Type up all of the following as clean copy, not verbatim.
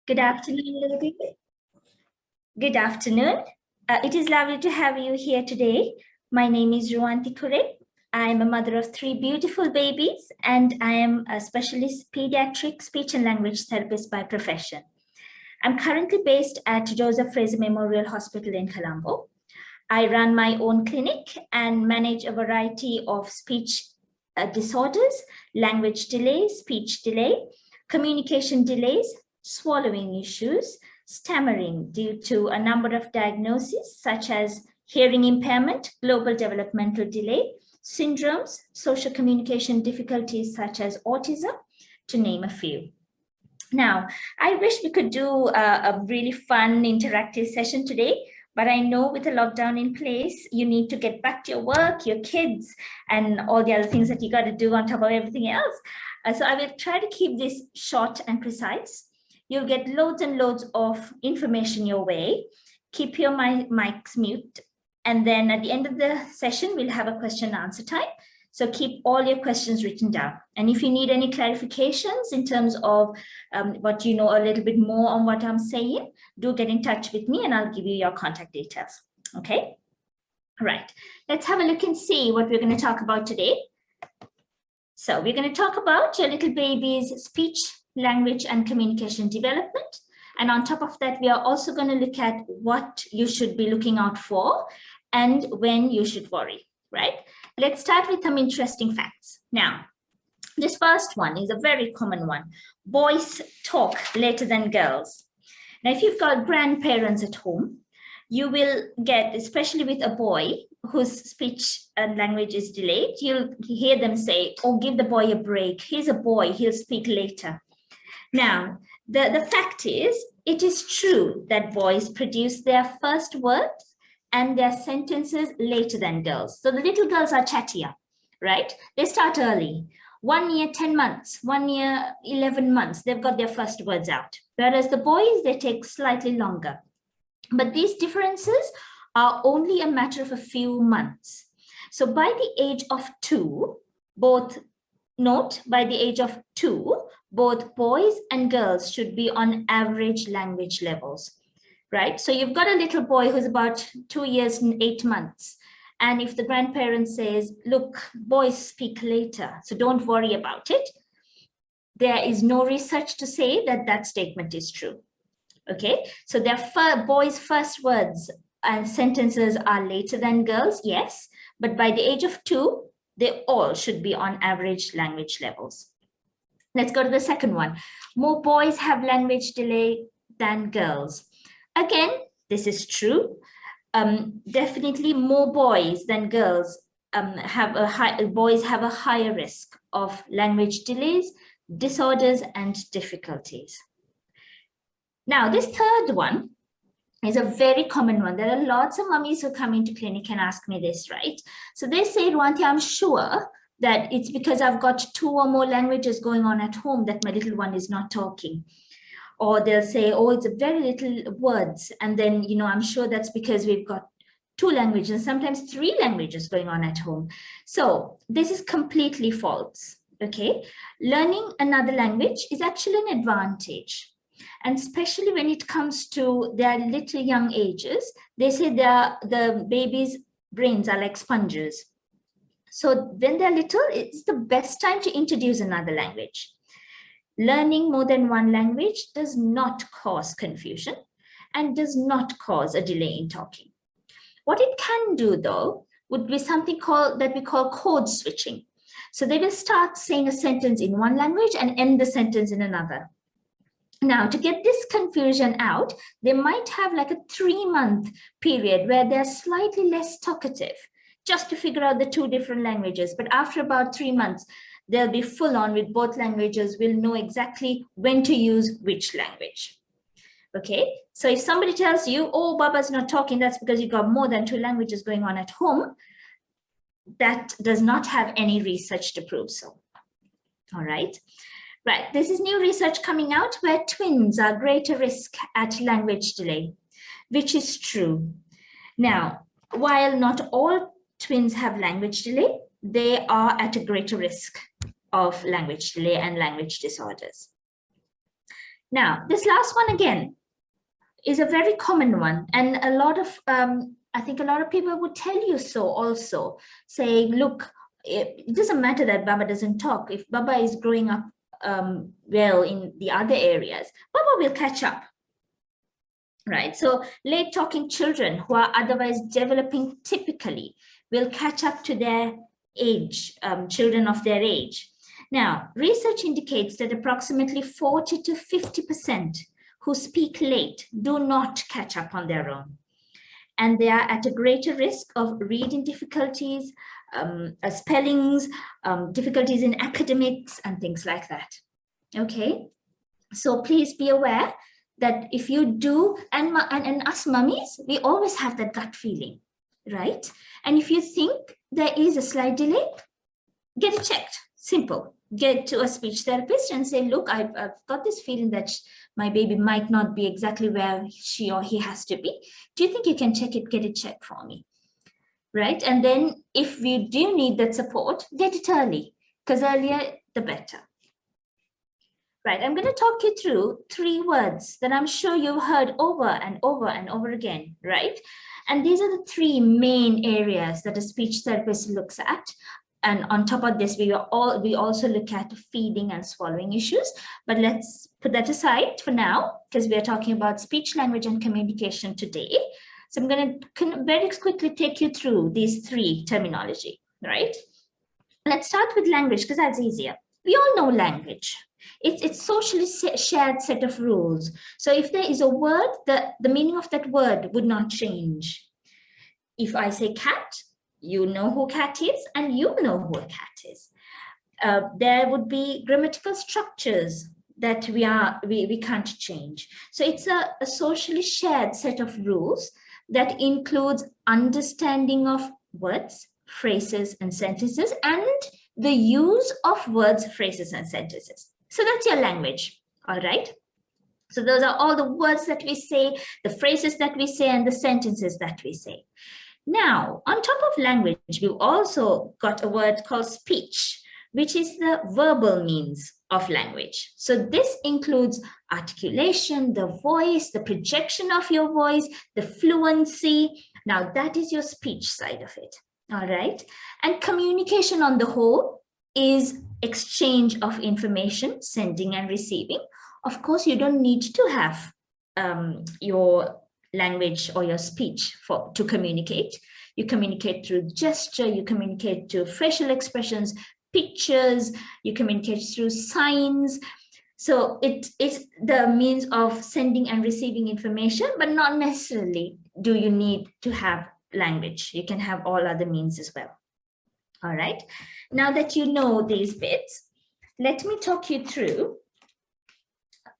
Good afternoon, little people. Good afternoon. It is lovely to have you here today. My name is Ruwanthie. I am a mother of 3 beautiful babies, and I am a specialist pediatric speech and language therapist by profession. I'm currently based at Joseph Fraser Memorial Hospital in Colombo. I run my own clinic and manage a variety of speech disorders, language delay, speech delay, communication delays, swallowing issues, stammering due to a number of diagnoses such as hearing impairment, global developmental delay, syndromes, social communication difficulties such as autism, to name a few. Now, I wish we could do a really fun interactive session today, but I know with the lockdown in place, you need to get back to your work, your kids, and all the other things that you got to do on top of everything else. So I will try to keep this short and precise. You'll get loads and loads of information your way. Keep your mics mute. And then at the end of the session, we'll have a question and answer time. So keep all your questions written down. And if you need any clarifications in terms of what you know a little bit more on what I'm saying, do get in touch with me and I'll give you your contact details. Okay? All right. Let's have a look and see what we're going to talk about today. So we're going to talk about your little baby's speech, language, and communication development. And on top of that, we are also going to look at what you should be looking out for and when you should worry, right? Let's start with some interesting facts. Now, this first one is a very common one. Boys talk later than girls. Now, if you've got grandparents at home, you will get, especially with a boy whose speech and language is delayed, you'll hear them say, oh, give the boy a break. He's a boy, he'll speak later. Now, the fact is, it is true that boys produce their first words and their sentences later than girls. So the little girls are chattier, right? They start early. 1 year, 10 months, 1 year, 11 months, they've got their first words out. Whereas the boys, they take slightly longer. But these differences are only a matter of a few months. So by the age of 2, both boys and girls should be on average language levels, right? So you've got a little boy who's about 2 years and 8 months. And if the grandparent says, look, boys speak later, so don't worry about it, there is no research to say that that statement is true. Okay, so their boys' first words and sentences are later than girls, yes, but by the age of 2, they all should be on average language levels. Let's go to the second one. More boys have language delay than girls. Again, this is true. Definitely more boys than girls have a higher risk of language delays, disorders, and difficulties. Now, this third one is a very common one. There are lots of mummies who come into clinic and ask me this, right? So they say, Ruwanthie, I'm sure that it's because I've got 2 or more languages going on at home that my little one is not talking. Or they'll say, oh, it's a very little words. And then, you know, I'm sure that's because we've got 2 languages, sometimes 3 languages going on at home. So this is completely false, okay? Learning another language is actually an advantage. And especially when it comes to their little young ages, they say the baby's brains are like sponges. So when they're little, it's the best time to introduce another language. Learning more than 1 language does not cause confusion and does not cause a delay in talking. What it can do, though, would be something that we call code switching. So they will start saying a sentence in 1 language and end the sentence in another. Now, to get this confusion out, they might have like a 3-month period where they're slightly less talkative, just to figure out the 2 different languages. But after about 3 months, they'll be full on with both languages, will know exactly when to use which language. Okay, so if somebody tells you, oh, Baba's not talking, that's because you've got more than 2 languages going on at home, that does not have any research to prove so. All right. Right, this is new research coming out where twins are greater risk at language delay, which is true. Now, while not all twins have language delay, they are at a greater risk of language delay and language disorders. Now, this last one again is a very common one, and a lot of I think a lot of people would tell you so also, saying, look, it doesn't matter that Baba doesn't talk. If Baba is growing up well in the other areas, Baba will catch up, right? So late talking children who are otherwise developing typically will catch up to their age, children of their age. Now, research indicates that approximately 40 to 50% who speak late do not catch up on their own. And they are at a greater risk of reading difficulties, spellings, difficulties in academics, and things like that. Okay, so please be aware that if you do, and us mummies, we always have that gut feeling, right? And if you think there is a slight delay, get it checked. Simple. Get to a speech therapist and say, look, I've got this feeling that my baby might not be exactly where she or he has to be. Do you think you can check it, get it checked for me? Right? And then if you do need that support, get it early, because earlier, the better. Right, I'm going to talk you through 3 words that I'm sure you've heard over and over and over again, right? And these are the 3 main areas that a speech therapist looks at. And on top of this, we also look at feeding and swallowing issues. But let's put that aside for now, because we are talking about speech, language, and communication today. So I'm going to very quickly take you through these 3 terminology, right? Let's start with language, because that's easier. We all know language. It's socially shared set of rules. So if there is a word, the meaning of that word would not change. If I say cat, you know who cat is, and you know who a cat is. There would be grammatical structures that we can't change. So it's a socially shared set of rules that includes understanding of words, phrases, and sentences, and the use of words, phrases, and sentences. So that's your language, all right? So those are all the words that we say, the phrases that we say, and the sentences that we say. Now, on top of language, we've also got a word called speech, which is the verbal means of language. So this includes articulation, the voice, the projection of your voice, the fluency. Now, that is your speech side of it, all right? And communication on the whole is exchange of information, sending and receiving. Of course, you don't need to have your language or your speech to communicate. You communicate through gesture, you communicate through facial expressions, pictures, you communicate through signs. So it's the means of sending and receiving information, but not necessarily do you need to have language. You can have all other means as well. All right. Now that you know these bits, let me talk you through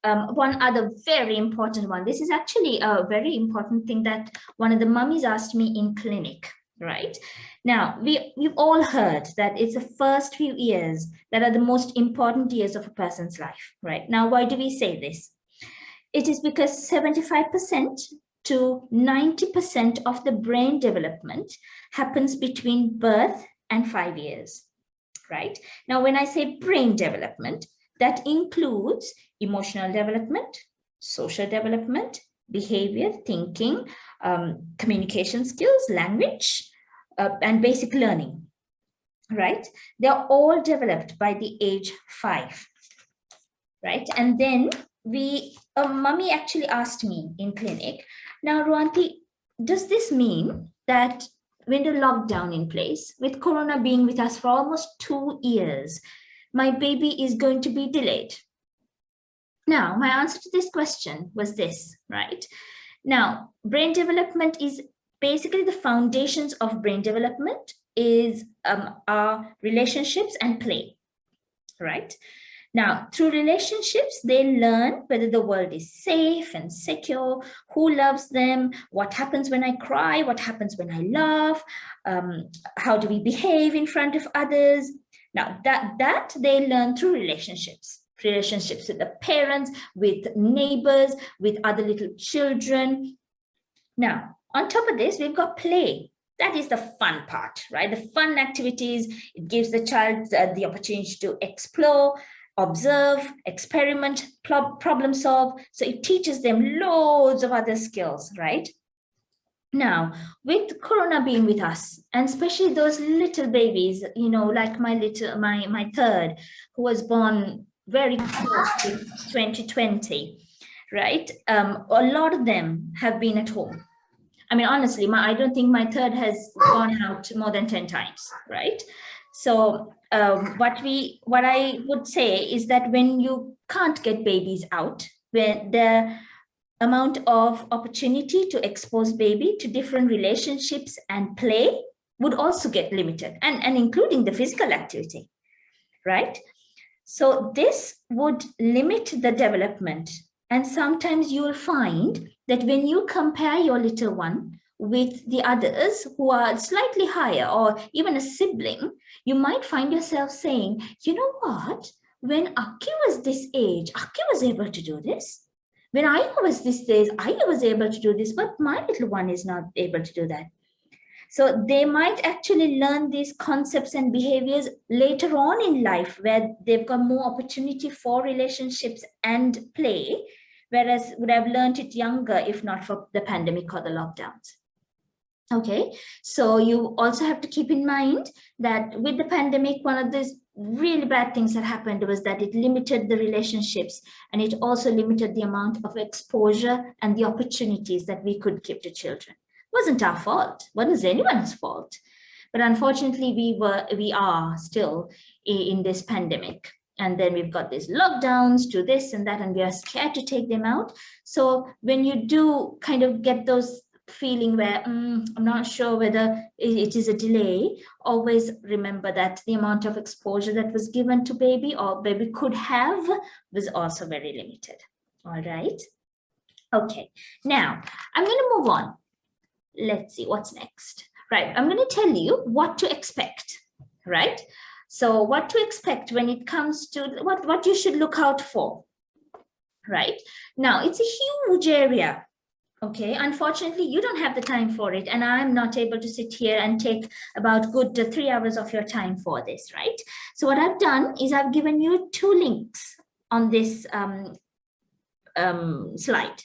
one other very important one. This is actually a very important thing that one of the mummies asked me in clinic, right? Now, we've all heard that it's the first few years that are the most important years of a person's life, right? Now, why do we say this? It is because 75% to 90% of the brain development happens between birth and 5 years, right? Now, when I say brain development, that includes emotional development, social development, behavior, thinking, communication skills, language, and basic learning, right? They're all developed by the age 5, right? And then mummy actually asked me in clinic, now, Ruwanthie, does this mean that when the lockdown in place, with Corona being with us for almost 2 years, my baby is going to be delayed? Now, my answer to this question was this, right? Now, brain development is basically the foundations of brain development is our relationships and play, right? Now, through relationships, they learn whether the world is safe and secure, who loves them, what happens when I cry, what happens when I laugh, how do we behave in front of others. Now, that they learn through relationships with the parents, with neighbors, with other little children. Now, on top of this, we've got play. That is the fun part, right? The fun activities, it gives the child the opportunity to explore. observe, experiment, problem solve. So it teaches them loads of other skills, right? Now, with Corona being with us, and especially those little babies, you know, like my third, who was born very close to 2020, right? A lot of them have been at home. I mean, honestly, I don't think my third has gone out more than 10 times, right? So what I would say is that when you can't get babies out, when the amount of opportunity to expose baby to different relationships and play would also get limited, and including the physical activity, right? So this would limit the development. And sometimes you'll find that when you compare your little one with the others who are slightly higher or even a sibling, you might find yourself saying, you know what, when Aki was this age, Aki was able to do this. When I was this age, I was able to do this, but my little one is not able to do that. So they might actually learn these concepts and behaviors later on in life, where they've got more opportunity for relationships and play, whereas would have learned it younger if not for the pandemic or the lockdowns. Okay, so you also have to keep in mind that with the pandemic, one of the really bad things that happened was that it limited the relationships, and it also limited the amount of exposure and the opportunities that we could give to children. It wasn't our fault, wasn't anyone's fault, but unfortunately we are still in this pandemic. And then we've got these lockdowns to this and that, and we are scared to take them out. So when you do kind of get those feeling where I'm not sure whether it is a delay, always remember that the amount of exposure that was given to baby or baby could have was also very limited. All right. Okay, now I'm going to move on. Let's see what's next. Right, I'm going to tell you what to expect, right? So what to expect when it comes to what you should look out for, right? Now, it's a huge area. Okay, unfortunately, you don't have the time for it, and I'm not able to sit here and take about good 3 hours of your time for this, right? So what I've done is I've given you 2 links on this slide.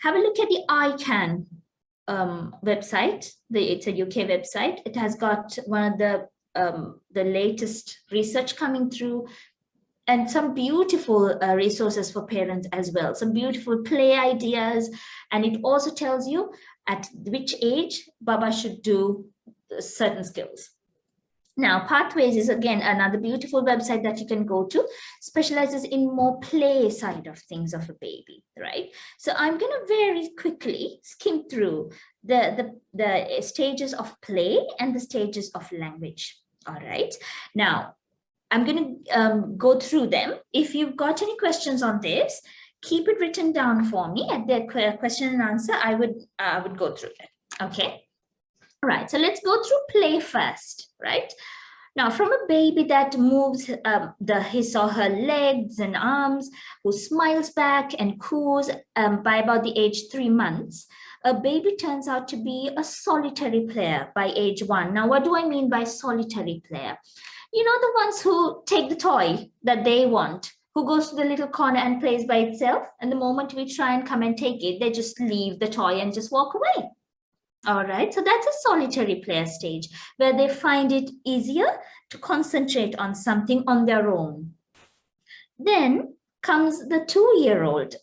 Have a look at the ICANN website. It's a UK website. It has got one of the latest research coming through, and some beautiful resources for parents as well, some beautiful play ideas. And it also tells you at which age Baba should do certain skills. Now, Pathways is again another beautiful website that you can go to, specializes in more play side of things of a baby, right? So I'm going to very quickly skim through the stages of play and the stages of language. All right. Now, I'm going to go through them. If you've got any questions on this, keep it written down for me. At the question and answer, I would go through it. Okay. All right. So let's go through play first, right? Now, from a baby that moves his or her legs and arms, who smiles back and coos by about the age 3 months, a baby turns out to be a solitary player by age 1. Now, what do I mean by solitary player? You know, the ones who take the toy that they want, who goes to the little corner and plays by itself. And the moment we try and come and take it, they just leave the toy and just walk away. All right, so that's a solitary player stage where they find it easier to concentrate on something on their own. Then comes the 2-year-old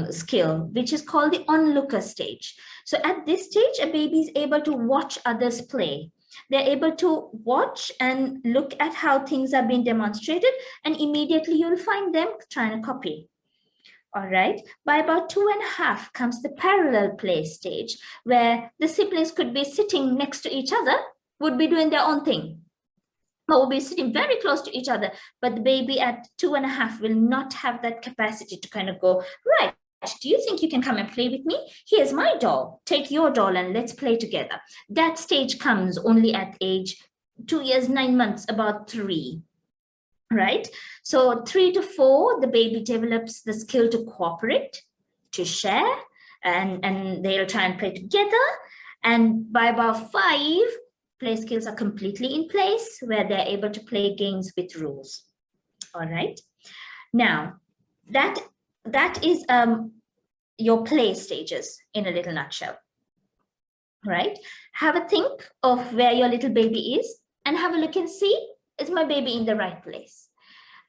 skill, which is called the onlooker stage. So at this stage, a baby is able to watch others play. They're able to watch and look at how things are being demonstrated, and immediately you'll find them trying to copy. All right, by about 2.5 comes the parallel play stage, where the siblings could be sitting next to each other, would be doing their own thing, but will be sitting very close to each other. But the baby at 2.5 will not have that capacity to kind of go, right, do you think you can come and play with me? Here's my doll, take your doll and let's play together. That stage comes only at age 2 years, 9 months, about 3. Right? So 3 to 4, the baby develops the skill to cooperate, to share, and they'll try and play together. And by about 5, play skills are completely in place, where they're able to play games with rules. All right. Now, that is your play stages in a little nutshell, right? Have a think of where your little baby is and have a look and see, is my baby in the right place?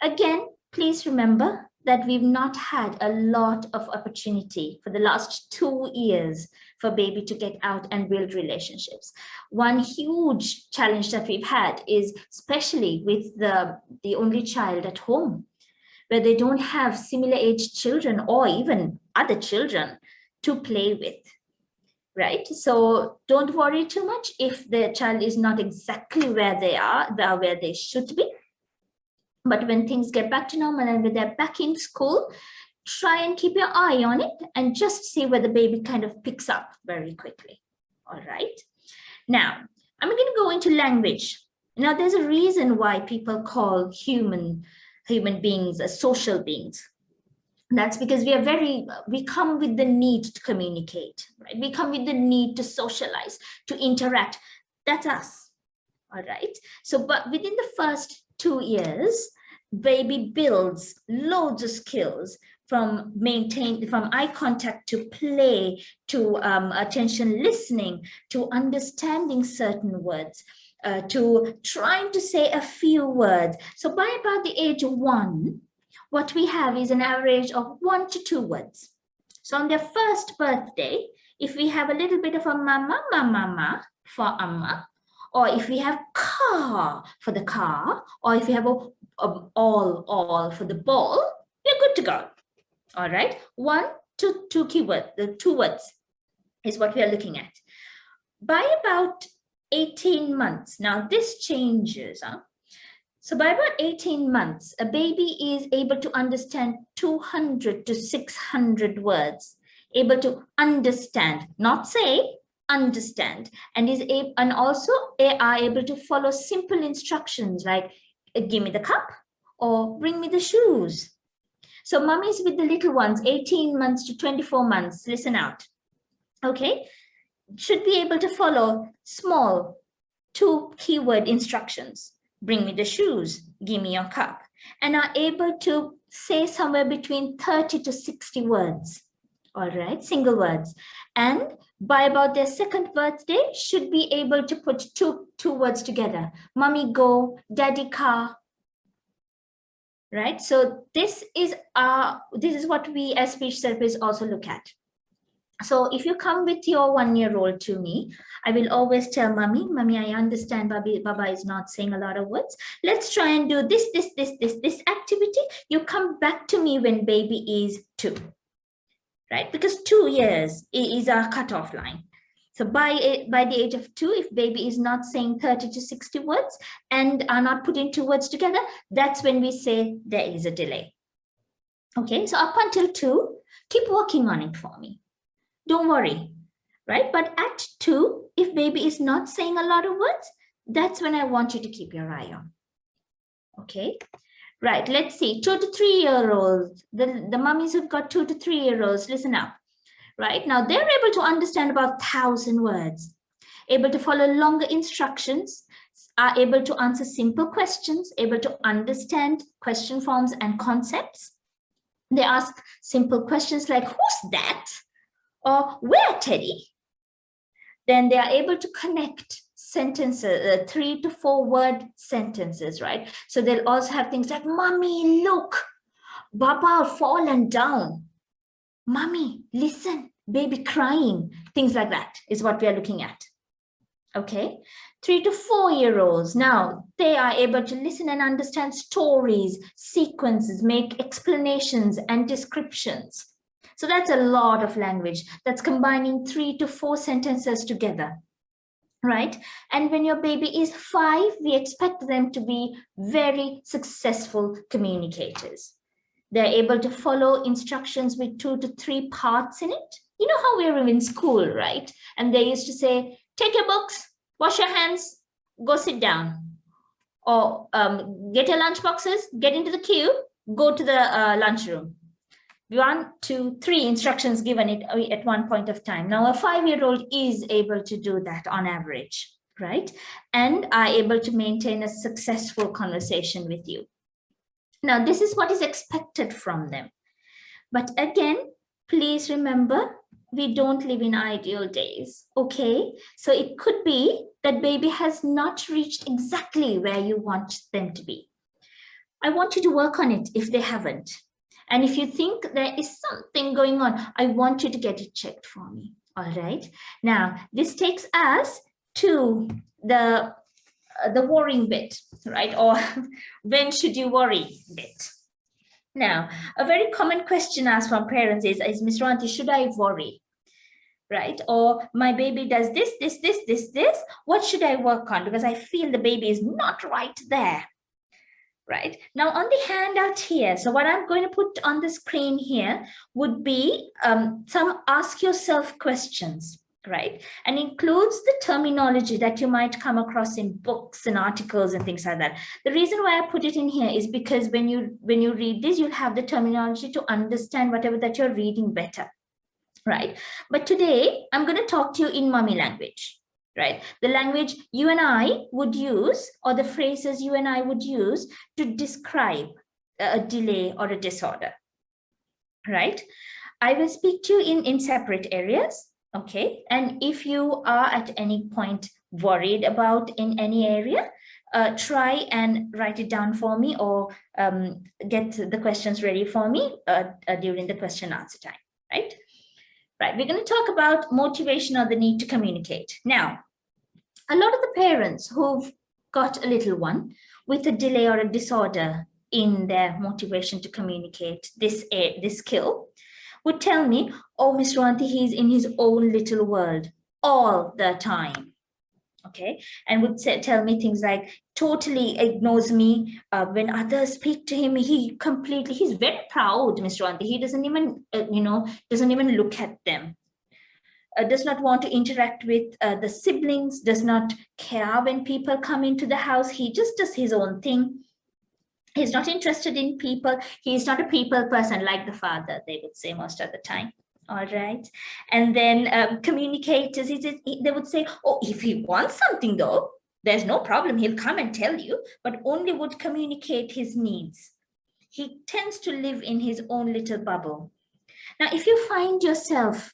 Again, please remember that we've not had a lot of opportunity for the last 2 years for baby to get out and build relationships. One huge challenge that we've had is especially with the only child at home, where they don't have similar age children or even other children to play with, right? So don't worry too much if the child is not exactly where they are, where they should be. But when things get back to normal and when they're back in school, try and keep your eye on it and just see where the baby kind of picks up very quickly. All right. Now, I'm going to go into language. Now, there's a reason why people call human beings as social beings. That's because we come with the need to communicate, right? We come with the need to socialize, to interact. That's us. All right. So, but within the first 2 years, baby builds loads of skills from eye contact to play, to attention listening, to understanding certain words, to trying to say a few words. So by about the age of 1, what we have is an average of 1 to 2 words. So on their first birthday, if we have a little bit of a mama, mama for amma, or if we have car for the car, or if we have a all for the ball, we're good to go. All right, 1 to 2 keywords, the 2 words is what we are looking at. By about 18 months, now this changes. So by about 18 months, a baby is able to understand 200 to 600 words, able to understand, not say, understand, and also are able to follow simple instructions like give me the cup or bring me the shoes. So mummies with the little ones, 18 months to 24 months, listen out. Okay, should be able to follow small 2 keyword instructions. Bring me the shoes, give me your cup, and are able to say somewhere between 30 to 60 words. All right, single words. And by about their 2nd birthday, should be able to put two words together. Mommy go, daddy car. Right, so this is what we as speech therapists also look at. So if you come with your 1-year-old to me, I will always tell mommy, I understand Baba is not saying a lot of words. Let's try and do this activity. You come back to me when baby is 2, right? Because 2 years is our cutoff line. So by the age of 2, if baby is not saying 30 to 60 words and are not putting 2 words together, that's when we say there is a delay. Okay, so up until 2, keep working on it for me. Don't worry, right? But at 2, if baby is not saying a lot of words, that's when I want you to keep your eye on. Okay, right, let's see, 2 to 3-year-olds, the mummies who've got 2 to 3-year-olds, listen up. Right now, they're able to understand about 1,000 words, able to follow longer instructions, are able to answer simple questions, able to understand question forms and concepts. They ask simple questions like, who's that? Or where, Teddy? Then they are able to connect sentences, 3 to 4 word sentences, right? So they'll also have things like, Mommy, look, Baba fallen down. Mommy, listen, baby crying, things like that is what we are looking at. Okay, 3 to 4-year-olds, now they are able to listen and understand stories, sequences, make explanations and descriptions. So that's a lot of language. That's combining 3 to 4 sentences together, right? And when your baby is 5, we expect them to be very successful communicators. They're able to follow instructions with 2 to 3 parts in it. You know how we were in school, right? And they used to say, take your books, wash your hands, go sit down. Or get your lunch boxes, get into the queue, go to the lunchroom. 1, 2, 3 instructions given it at one point of time. Now a 5-year-old is able to do that on average, right? And are able to maintain a successful conversation with you. Now, this is what is expected from them. But again, please remember, we don't live in ideal days, okay? So it could be that baby has not reached exactly where you want them to be. I want you to work on it if they haven't. And if you think there is something going on, I want you to get it checked for me, all right? Now, this takes us to the worrying bit, right? Or when should you worry bit. Now, a very common question asked from parents is Ms. Ruwanthie, should I worry? Right? Or my baby does this, this. What should I work on? Because I feel the baby is not right there. Right? Now on the handout here, so what I'm going to put on the screen here would be some ask yourself questions, right? And includes the terminology that you might come across in books and articles and things like that. The reason why I put it in here is because when you read this, you'll have the terminology to understand whatever that you're reading better, right? But today I'm going to talk to you in mummy language, right? The language you and I would use, or the phrases you and I would use to describe a delay or a disorder, right? I will speak to you in separate areas, okay? And if you are at any point worried about in any area, try and write it down for me, or get the questions ready for me during the question answer time, right? Right, we're going to talk about motivation or the need to communicate. Now, a lot of the parents who've got a little one with a delay or a disorder in their motivation to communicate this skill would tell me, oh, Ms. Ruwanthie, he's in his own little world all the time. Okay, and would tell me things like totally ignores me when others speak to him. He's very proud, Mr. Ruwanthie. He doesn't even, doesn't even look at them. Does not want to interact with the siblings, does not care when people come into the house. He just does his own thing. He's not interested in people. He's not a people person like the father, they would say most of the time. All right. And then communicators, they would say, oh, if he wants something though, there's no problem. He'll come and tell you, but only would communicate his needs. He tends to live in his own little bubble. Now, if you find yourself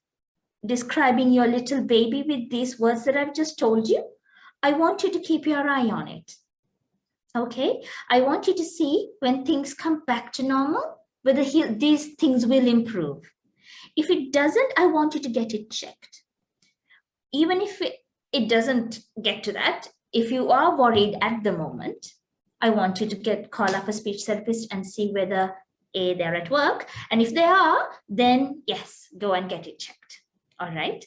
describing your little baby with these words that I've just told you, I want you to keep your eye on it. Okay. I want you to see when things come back to normal, whether these things will improve. If it doesn't, I want you to get it checked. Even if it doesn't get to that, if you are worried at the moment, I want you to call up a speech therapist and see whether they're at work. And if they are, then yes, go and get it checked. All right.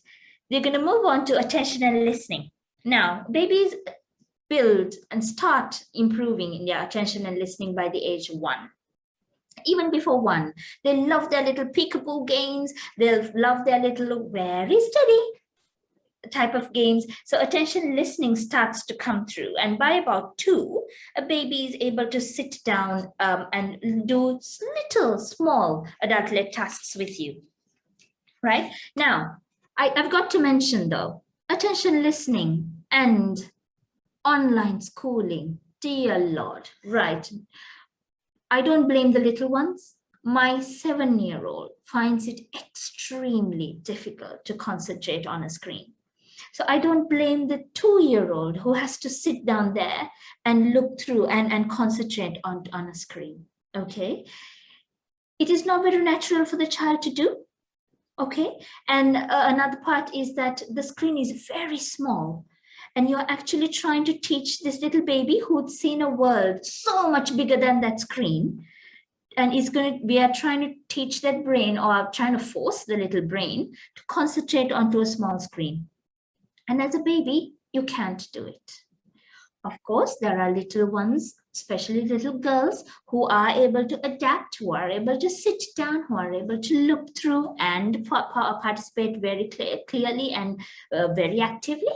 We're going to move on to attention and listening. Now, babies build and start improving in their attention and listening by the age 1. Even before 1, they love their little peekaboo games. They'll love their little very steady type of games. So attention listening starts to come through. And by about 2, a baby is able to sit down and do little small adult-led tasks with you. Right? Now, I've got to mention though, attention listening and online schooling, dear Lord, right? I don't blame the little ones. My 7-year-old finds it extremely difficult to concentrate on a screen. So I don't blame the 2-year-old who has to sit down there and look through and concentrate on a screen, okay? It is not very natural for the child to do, okay? And another part is that the screen is very small. And you're actually trying to teach this little baby who'd seen a world so much bigger than that screen. And we are trying to teach that brain, or trying to force the little brain to concentrate onto a small screen. And as a baby, you can't do it. Of course, there are little ones, especially little girls, who are able to adapt, who are able to sit down, who are able to look through and participate very clearly and very actively.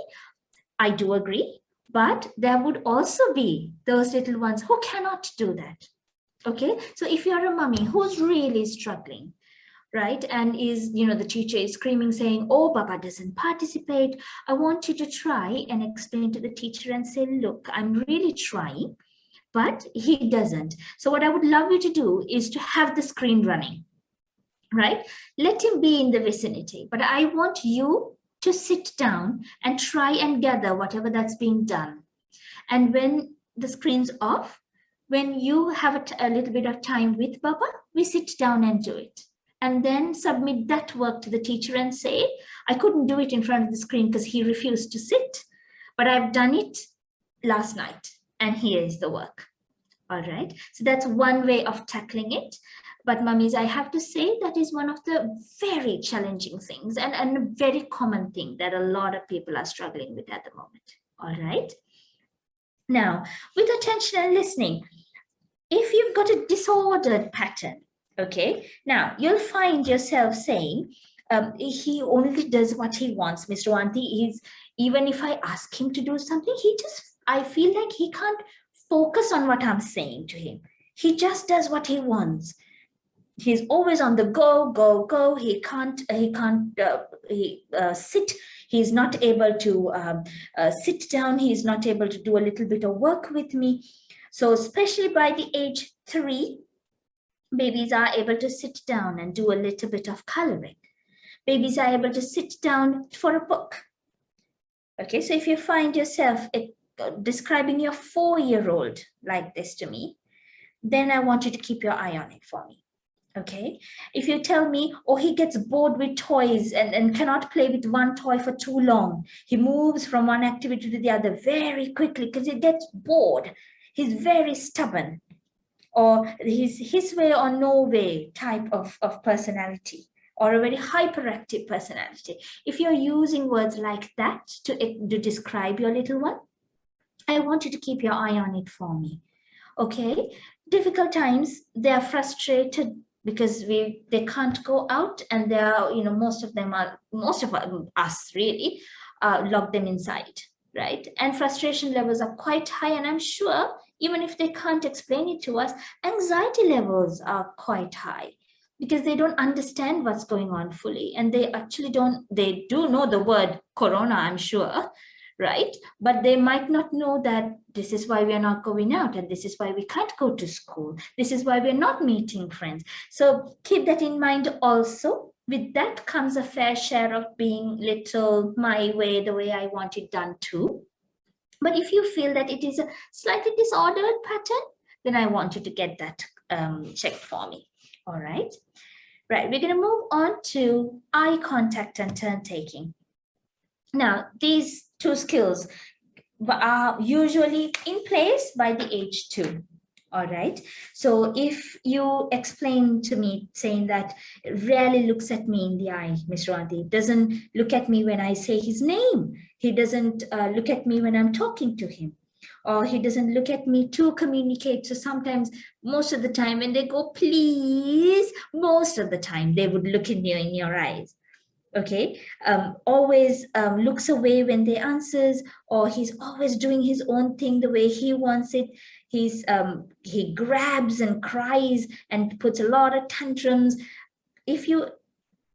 I do agree, but there would also be those little ones who cannot do that. Okay, so if you're a mummy who's really struggling, right, and is, the teacher is screaming saying, oh, Baba doesn't participate, I want you to try and explain to the teacher and say, look, I'm really trying, but he doesn't. So what I would love you to do is to have the screen running, right? Let him be in the vicinity, but I want you to sit down and try and gather whatever that's being done. And when the screen's off, when you have a little bit of time with Baba, we sit down and do it. And then submit that work to the teacher and say, I couldn't do it in front of the screen because he refused to sit, but I've done it last night and here is the work. All right, so that's one way of tackling it. But mummies, I have to say that is one of the very challenging things and a very common thing that a lot of people are struggling with at the moment. All right. Now, with attention and listening, if you've got a disordered pattern, okay, now you'll find yourself saying, he only does what he wants, Mr. Ruwanthie. Even if I ask him to do something, I feel like he can't focus on what I'm saying to him. He just does what he wants. He's always on the go, go, go. He can't sit. He's not able to sit down. He's not able to do a little bit of work with me. So especially by the age 3, babies are able to sit down and do a little bit of coloring. Babies are able to sit down for a book. Okay, so if you find yourself describing your 4-year-old like this to me, then I want you to keep your eye on it for me. Okay, if you tell me, oh, he gets bored with toys and cannot play with one toy for too long. He moves from one activity to the other very quickly because he gets bored. He's very stubborn, or he's his way or no way type of personality, or a very hyperactive personality. If you're using words like that to describe your little one, I want you to keep your eye on it for me. Okay, difficult times, they are frustrated because they can't go out, and they are, most of us really lock them inside, right? And frustration levels are quite high, and I'm sure even if they can't explain it to us, anxiety levels are quite high because they don't understand what's going on fully, and they do know the word corona, I'm sure, right? But they might not know that this is why we are not going out, and this is why we can't go to school. This is why we're not meeting friends. So keep that in mind also. With that comes a fair share of being little my way, the way I want it done too. But if you feel that it is a slightly disordered pattern, then I want you to get that checked for me. All right. Right, we're going to move on to eye contact and turn taking. Now, these 2 skills are usually in place by the age 2. All right. So if you explain to me saying that rarely looks at me in the eye, Mr. Ruwanthie, doesn't look at me when I say his name. He doesn't look at me when I'm talking to him, or he doesn't look at me to communicate. So sometimes, most of the time when they go, please, most of the time they would look in your eyes. Okay, always looks away when they answers, or he's always doing his own thing the way he wants it. He grabs and cries and puts a lot of tantrums. If you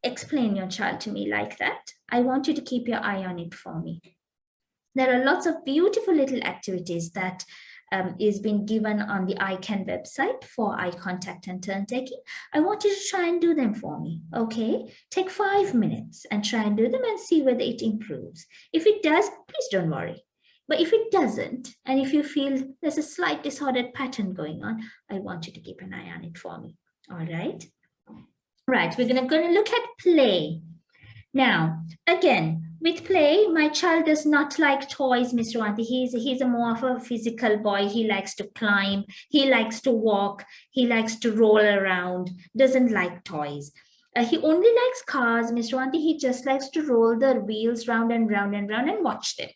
explain your child to me like that, I want you to keep your eye on it for me. There are lots of beautiful little activities that is being given on the ICANN website for eye contact and turn taking. I want you to try and do them for me, okay? Take 5 minutes and try and do them and see whether it improves. If it does, please don't worry. But if it doesn't, and if you feel there's a slight disordered pattern going on, I want you to keep an eye on it for me, all right? Right, we're going to look at play. Now, again, with play, my child does not like toys, Mr. Ruwanthie. He's a more of a physical boy. He likes to climb. He likes to walk. He likes to roll around. Doesn't like toys. He only likes cars, Mr. Ruwanthie. He just likes to roll the wheels round and round and round and watch them,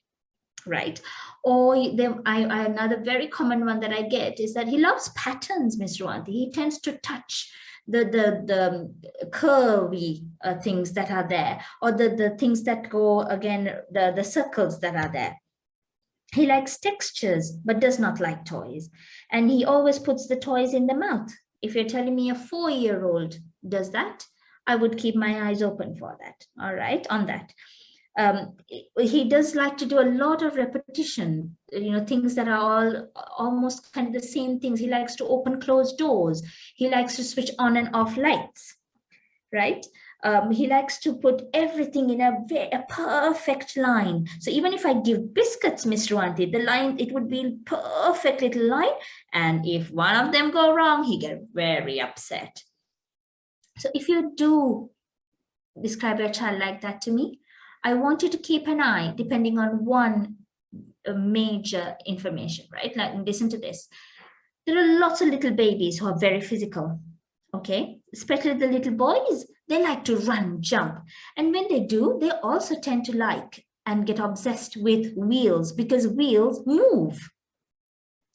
right? Or another very common one that I get is that he loves patterns, Mr. Ruwanthie. He tends to touch the curvy things that are there, or the things that go again, the circles that are there. He likes textures, but does not like toys. And he always puts the toys in the mouth. If you're telling me a 4-year-old does that, I would keep my eyes open for that, all right, on that. He does like to do a lot of repetition, things that are all almost kind of the same things. He likes to open closed doors. He likes to switch on and off lights, right? He likes to put everything in a perfect line. So even if I give biscuits, Mr. Ruwanthie, the line, it would be perfect little line. And if one of them go wrong, he get very upset. So if you do describe your child like that to me, I want you to keep an eye depending on one major information, right? Like, listen to this. There are lots of little babies who are very physical, okay? Especially the little boys, they like to run, jump. And when they do, they also tend to like and get obsessed with wheels because wheels move.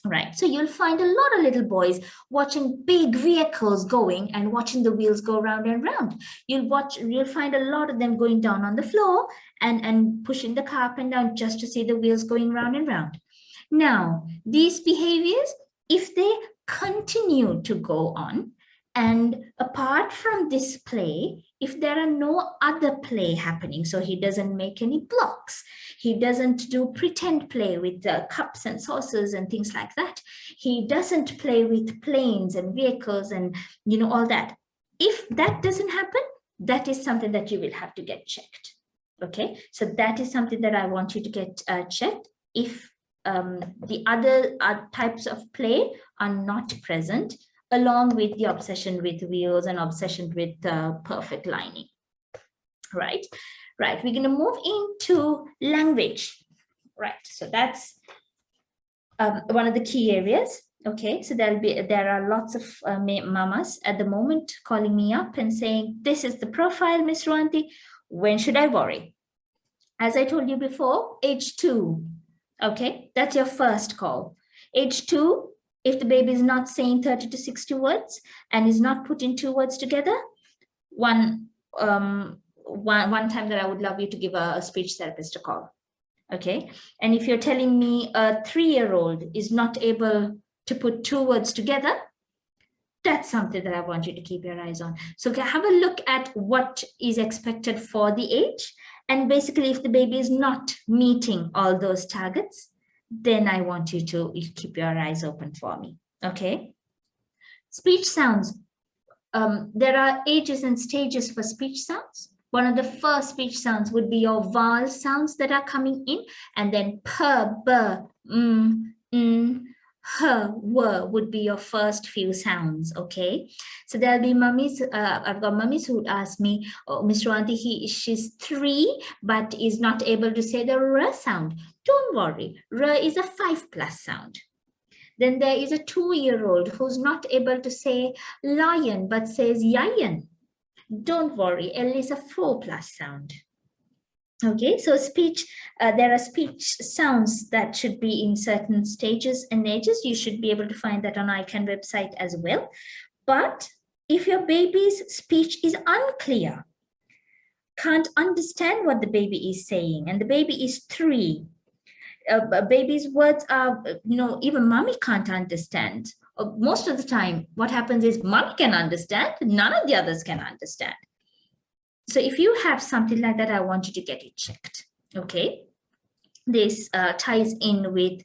Right, so you'll find a lot of little boys watching big vehicles going and watching the wheels go round and round. You'll find a lot of them going down on the floor and pushing the car up and down just to see the wheels going round and round. Now, these behaviors, if they continue to go on, and apart from this play, if there are no other play happening, so he doesn't make any blocks, he doesn't do pretend play with cups and saucers and things like that, he doesn't play with planes and vehicles and all that. If that doesn't happen, that is something that you will have to get checked. Okay, so that is something that I want you to get checked. If the other types of play are not present, along with the obsession with wheels and obsession with perfect lining. Right, we're going to move into language. Right, so that's one of the key areas. Okay, so there are lots of mamas at the moment calling me up and saying, this is the profile, Ms. Ruwanthie, when should I worry? As I told you before, age 2, okay, that's your first call. Age 2, if the baby is not saying 30 to 60 words and is not putting 2 words together, one time that I would love you to give a speech therapist a call. Okay, and if you're telling me a 3-year-old is not able to put 2 words together, that's something that I want you to keep your eyes on. So have a look at what is expected for the age. And basically, if the baby is not meeting all those targets, then I want you to keep your eyes open for me. Okay. Speech sounds. There are ages and stages for speech sounds. One of the first speech sounds would be your vowel sounds that are coming in, and then p, b, h, w would be your first few sounds. Okay, so there'll be mummies. I've got mummies who would ask me, oh, Ms. Ruwanthie, she's 3 but is not able to say the r sound. Don't worry, r is a 5+ sound. Then there is a 2-year-old who's not able to say lion but says yayan. Don't worry, L is a 4+ sound. Okay, so speech, there are speech sounds that should be in certain stages and ages. You should be able to find that on ICANN website as well. But if your baby's speech is unclear, can't understand what the baby is saying, and the baby is 3, baby's words are, even mommy can't understand. Most of the time, what happens is mommy can understand, none of the others can understand. So if you have something like that, I want you to get it checked. Okay, this ties in with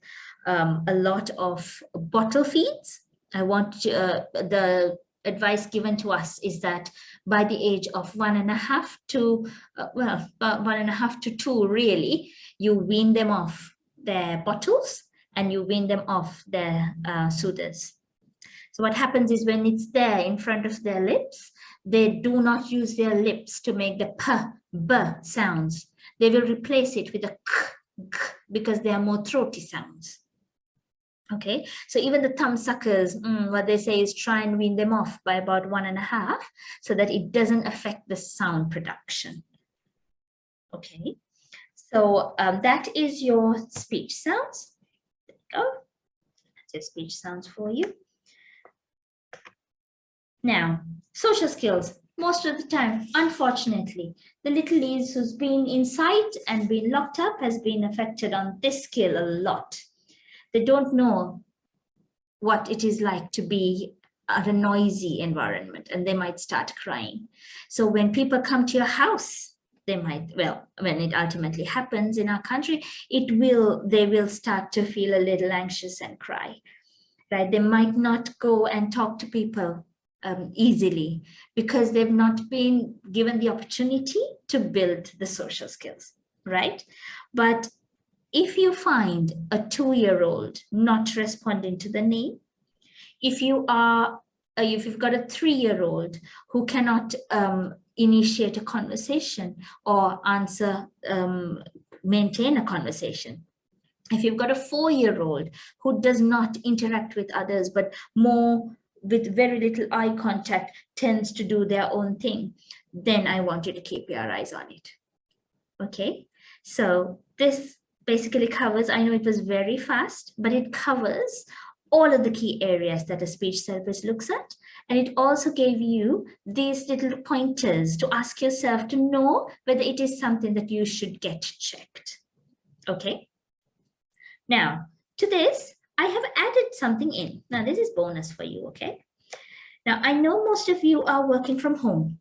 a lot of bottle feeds. I want the advice given to us is that by the age of 1.5 to 1.5 to 2, really, you wean them off their bottles and you wean them off their soothers. So what happens is when it's there in front of their lips, they do not use their lips to make the p, b sounds. They will replace it with a k, k, because they are more throaty sounds. Okay, so even the thumb suckers, what they say is try and wean them off by about 1.5 so that it doesn't affect the sound production. Okay, so that is your speech sounds. There you go. That's your speech sounds for you. Now, social skills. Most of the time, unfortunately, the little Liz who's been inside and been locked up has been affected on this skill a lot. They don't know what it is like to be at a noisy environment, and they might start crying. So when people come to your house, they might, well, when it ultimately happens in our country, they will start to feel a little anxious and cry, right? They might not go and talk to people easily because they've not been given the opportunity to build the social skills, right? But if you find a 2-year-old not responding to the name, if you've got a 3-year-old who cannot initiate a conversation or maintain a conversation, if you've got a 4-year-old who does not interact with others, but more with very little eye contact tends to do their own thing, then I want you to keep your eyes on it. Okay, so this basically covers, I know it was very fast, but it covers all of the key areas that a speech therapist looks at. And it also gave you these little pointers to ask yourself to know whether it is something that you should get checked. Okay. Now, to this, I have added something in. Now, this is bonus for you, okay? Now, I know most of you are working from home,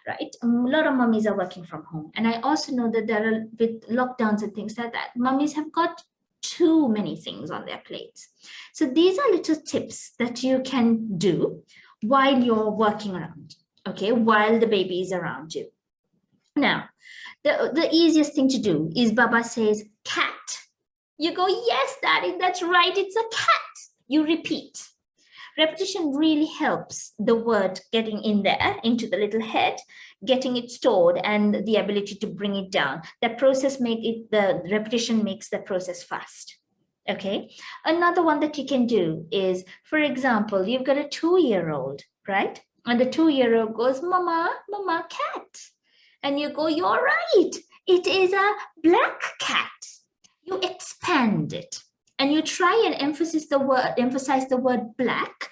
right? A lot of mummies are working from home. And I also know that there are, with lockdowns and things like that, mummies have got too many things on their plates. So these are little tips that you can do while you're working around, okay? While the baby is around you. Now, the easiest thing to do is Baba says, cat. You go, yes, Daddy, that's right, it's a cat. You repeat. Repetition really helps the word getting in there, into the little head, getting it stored, and the ability to bring it down. That process the repetition makes the process fast. Okay. Another one that you can do is, for example, you've got a 2-year-old, right? And the 2-year-old goes, Mama, Mama, cat. And you go, you're right, it is a black cat. You expand it and you try and emphasize the word black,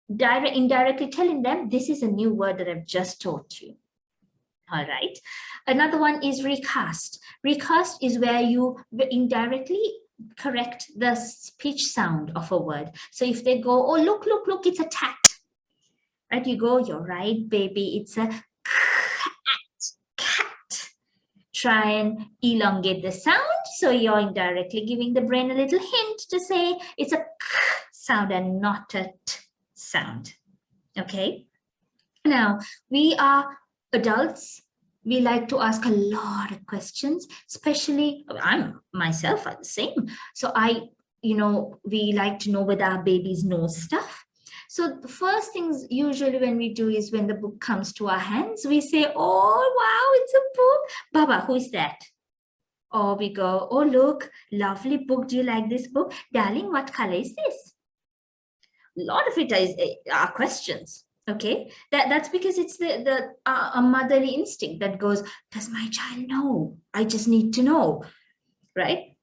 indirectly telling them this is a new word that I've just taught you. All right. Another one is recast. Recast is where you indirectly correct the speech sound of a word. So if they go, oh, look, look, look, it's a tat. Right? You go, you're right, baby, it's a cat. Try and elongate the sound. So you're indirectly giving the brain a little hint to say it's a k sound and not a t sound. Okay. Now, we are adults. We like to ask a lot of questions, especially I'm myself are the same. So we like to know whether our babies know stuff. So the first things usually when we do is when the book comes to our hands, we say, oh, wow, it's a book. Baba, who is that? Or we go, oh, look, lovely book. Do you like this book? Darling, what color is this? A lot of it are questions. Okay, that's because it's a motherly instinct that goes, does my child know? I just need to know, right?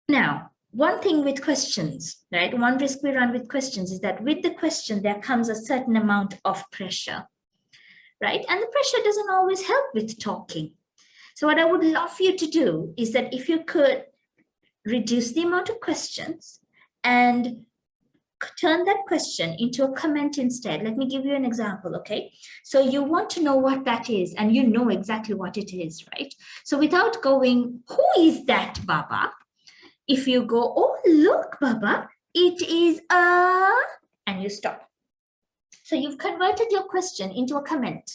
Now, one thing with questions, right? One risk we run with questions is that with the question, there comes a certain amount of pressure, right? And the pressure doesn't always help with talking. So what I would love for you to do is that if you could reduce the amount of questions and turn that question into a comment instead. Let me give you an example, okay? So you want to know what that is, and you know exactly what it is, right? So without going, who is that, Baba? If you go, oh, look, Baba, it is a, and you stop. So you've converted your question into a comment,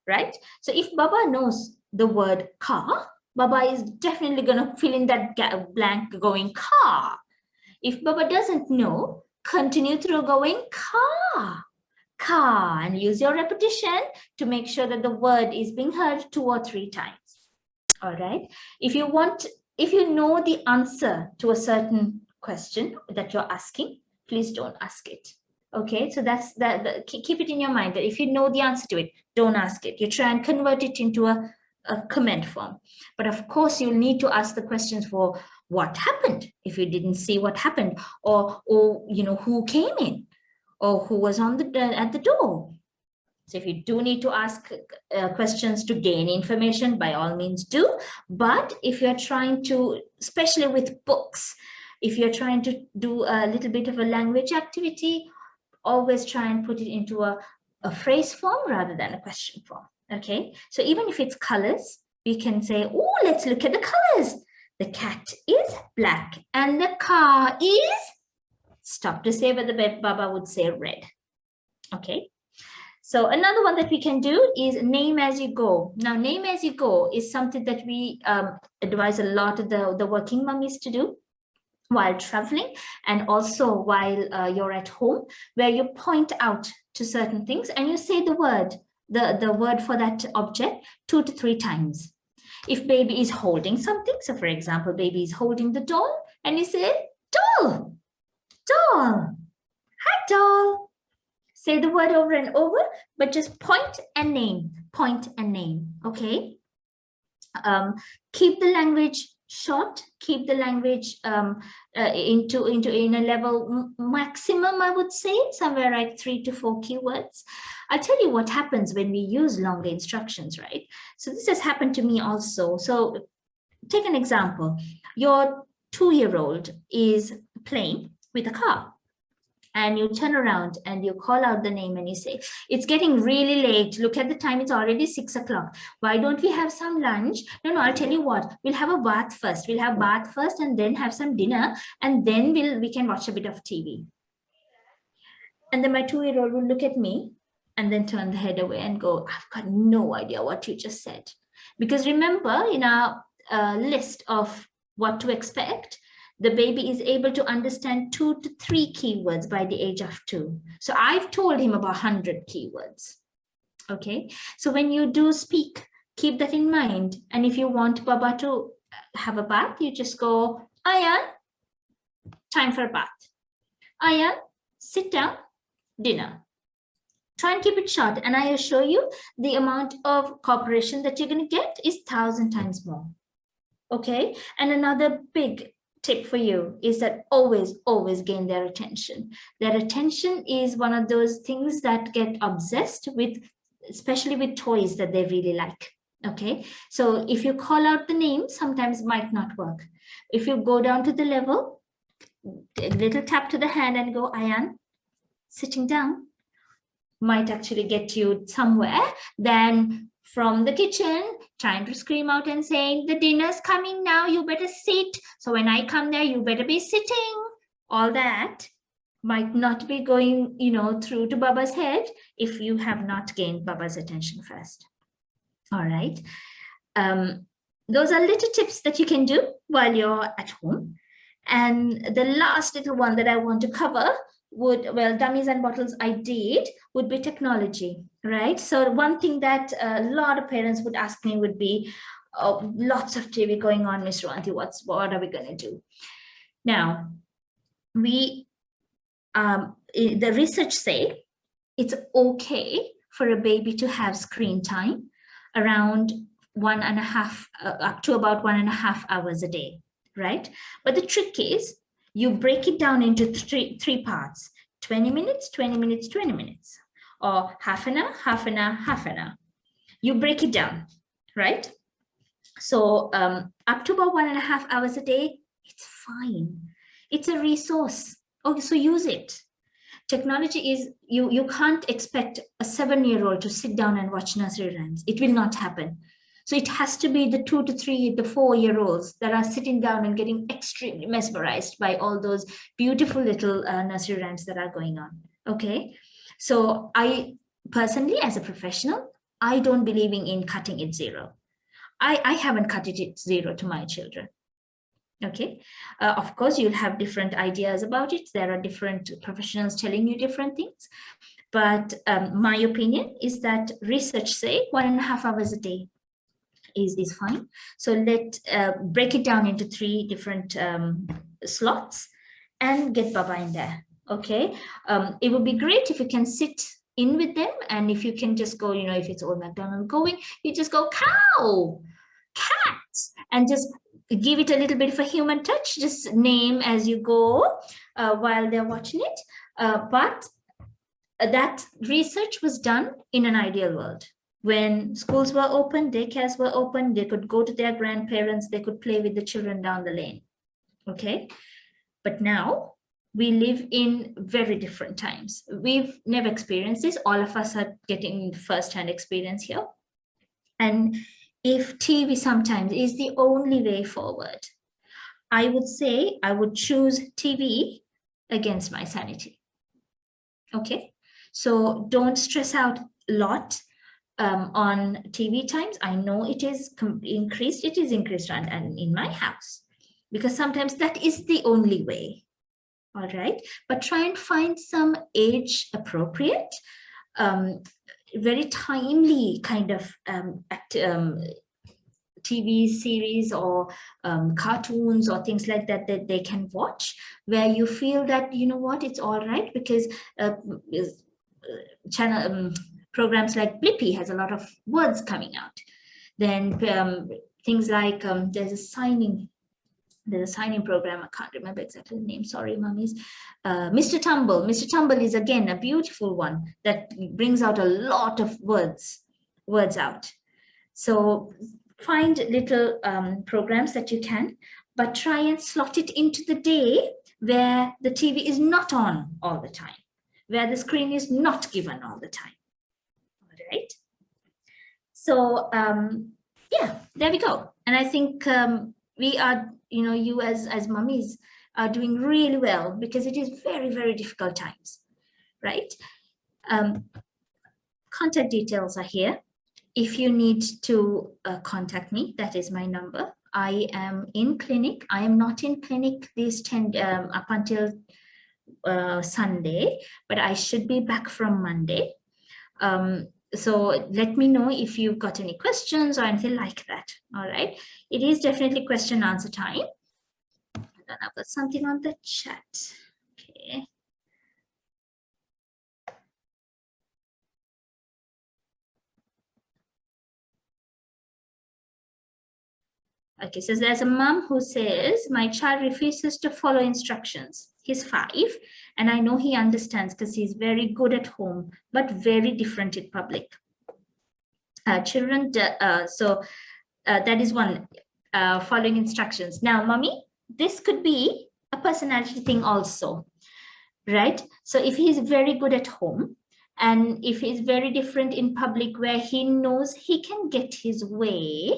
right? So if Baba knows the word car, Baba is definitely going to fill in that blank going car. If Baba doesn't know, continue through going car, car, and use your repetition to make sure that the word is being heard 2 or 3 times. All right. If you know the answer to a certain question that you're asking, please don't ask it. Okay, so that's keep it in your mind that if you know the answer to it, don't ask it. You try and convert it into a comment form. But of course, you'll need to ask the questions for what happened if you didn't see what happened, or who came in, or who was on at the door. So if you do need to ask questions to gain information, by all means do. But if you're trying to, especially with books, if you're trying to do a little bit of a language activity, always try and put it into a phrase form rather than a question form. Okay, so even if it's colors, we can say, oh, let's look at the colors. The cat is black and the car is, stop to say whether Baba would say red. Okay, so another one that we can do is name as you go. Now, name as you go is something that we advise a lot of the working mummies to do while traveling and also while you're at home, where you point out to certain things and you say the word for that object 2 to 3 times. If baby is holding something, so for example, baby is holding the doll and you say, doll, doll, hi doll. Say the word over and over, but just point and name, okay? Keep the language short, keep the language in a level maximum, I would say, somewhere like 3 to 4 keywords. I'll tell you what happens when we use longer instructions, right? So this has happened to me also. So take an example. Your 2-year-old is playing with a car. And you turn around and you call out the name and you say, it's getting really late. Look at the time, it's already 6 o'clock. Why don't we have some lunch? No, I'll tell you what, we'll have a bath first. We'll have bath first and then have some dinner. And then we can watch a bit of TV. And then my 2-year-old will look at me and then turn the head away and go, I've got no idea what you just said. Because remember, in our list of what to expect, the baby is able to understand 2 to 3 keywords by the age of 2. So I've told him about 100 keywords. Okay, so when you do speak, keep that in mind. And if you want Baba to have a bath, you just go, Ayan, time for a bath. Ayan, sit down, dinner. Try and keep it short. And I assure you, the amount of cooperation that you're going to get is 1,000 times more. Okay, and another big tip for you is that always gain their attention. Their attention is one of those things that get obsessed with, especially with toys that they really like. Okay, so if you call out the name, sometimes it might not work. If you go down to the level, a little tap to the hand and go, Ayan, sitting down, might actually get you somewhere. Then from the kitchen, trying to scream out and saying, the dinner's coming now, you better sit. So when I come there, you better be sitting. All that might not be going, through to Baba's head if you have not gained Baba's attention first. All right. Those are little tips that you can do while you're at home. And the last little one that I want to cover dummies and bottles I did, would be technology, right? So one thing that a lot of parents would ask me would be, oh, lots of TV going on, Miss Ruwanthie, what are we going to do? Now, the research say it's okay for a baby to have screen time around 1.5 up to about 1.5 hours a day, right? But the trick is, you break it down into three parts, 20 minutes, 20 minutes, 20 minutes, or half an hour, half an hour, half an hour. You break it down, right? So up to about 1.5 hours a day, it's fine. It's a resource. Okay, so use it. Technology is, you can't expect a 7-year-old to sit down and watch nursery rhymes. It will not happen. So it has to be the 2 to 3, the 4-year-olds that are sitting down and getting extremely mesmerized by all those beautiful little nursery rhymes that are going on. Okay, so I personally, as a professional, I don't believe in cutting it zero. I haven't cut it zero to my children. Okay, of course, you'll have different ideas about it. There are different professionals telling you different things. But my opinion is that research say 1.5 hours a day is fine. So let's break it down into 3 different slots and get Baba in there. Okay, it would be great if you can sit in with them, and if you can just go, if it's Old MacDonald going, you just go cow, cat, and just give it a little bit of a human touch, just name as you go while they're watching it. But that research was done in an ideal world. When schools were open, daycares were open, they could go to their grandparents, they could play with the children down the lane. Okay, but now we live in very different times. We've never experienced this. All of us are getting first-hand experience here. And if TV sometimes is the only way forward, I would say I would choose TV against my sanity. Okay, so don't stress out a lot on TV times. I know it is increased. It is increased and in my house, because sometimes that is the only way. All right, but try and find some age appropriate, very timely kind of TV series or cartoons or things like that that they can watch, where you feel that, you know what, it's all right, because channel programs like Blippi has a lot of words coming out. Then things like there's a signing program, I can't remember exactly the name, sorry mummies. Mr. Tumble is again a beautiful one that brings out a lot of words out. So find little programs that you can, but try and slot it into the day where the TV is not on all the time, where the screen is not given all the time. All right. So yeah, there we go. And I think we are, you know, you as mummies are doing really well, because it is very, very difficult times, right? Contact details are here. If you need to contact me, that is my number. I am in clinic. I am not in clinic these 10 up until Sunday, but I should be back from Monday. So let me know if you've got any questions or anything like that. All right. It is definitely question answer time. And then I've got something on the chat. Okay. Okay, so there's a mom who says, my child refuses to follow instructions. He's 5, and I know he understands because he's very good at home, but very different in public. So that is one, following instructions. Now, mommy, this could be a personality thing also, right? So if he's very good at home, and if he's very different in public where he knows he can get his way,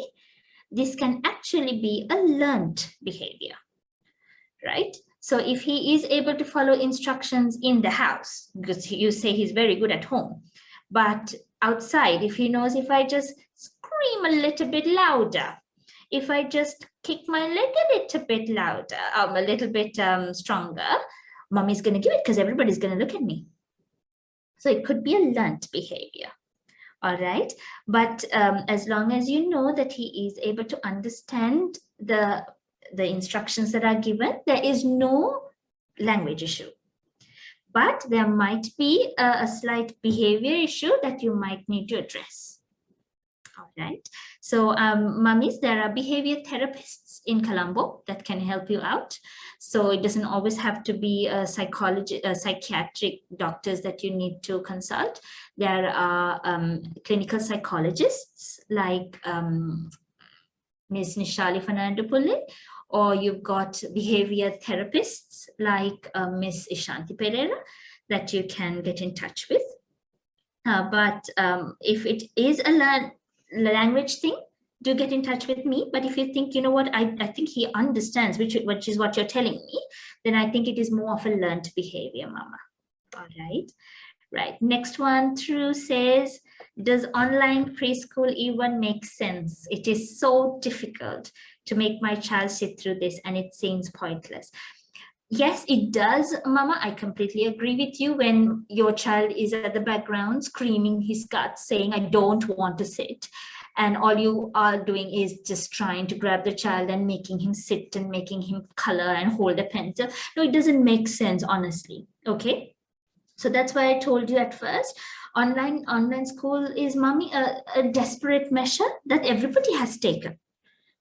this can actually be a learned behavior, right? So if he is able to follow instructions in the house, because you say he's very good at home, but outside, if he knows, if I just scream a little bit louder, if I just kick my leg a little bit louder, a little bit stronger, mommy's going to give it because everybody's going to look at me. So it could be a learned behavior. All right, but as long as you know that he is able to understand the instructions that are given, there is no language issue. But there might be a slight behavior issue that you might need to address. All right, so mummies, there are behavior therapists in Colombo that can help you out. So it doesn't always have to be a psychiatric doctors that you need to consult. There are clinical psychologists like Ms. Nishali Fernando-Pulle, or you've got behavior therapists like Ms. Ishanti Pereira that you can get in touch with. But if it is a language thing, do get in touch with me. But if you think, you know what, I think he understands, which is what you're telling me, then I think it is more of a learned behavior, mama. All right. Right. Next one through says, does online preschool even make sense? It is so difficult to make my child sit through this, and it seems pointless. Yes, it does, mama. I completely agree with you. When your child is at the background screaming his guts, saying, I don't want to sit, and all you are doing is just trying to grab the child and making him sit and making him color and hold a pencil. No, it doesn't make sense, honestly. Okay. So that's why I told you at first, online school is, mommy, a desperate measure that everybody has taken,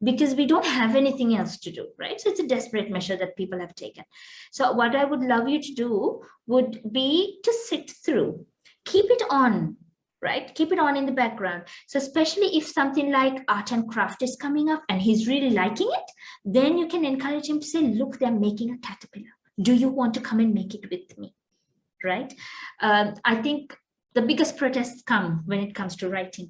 because we don't have anything else to do, right? So it's a desperate measure that people have taken. So what I would love you to do would be to sit through, keep it on, right? Keep it on in the background. So especially if something like art and craft is coming up and he's really liking it, then you can encourage him to say, look, they're making a caterpillar. Do you want to come and make it with me? Right? I think the biggest protests come when it comes to writing.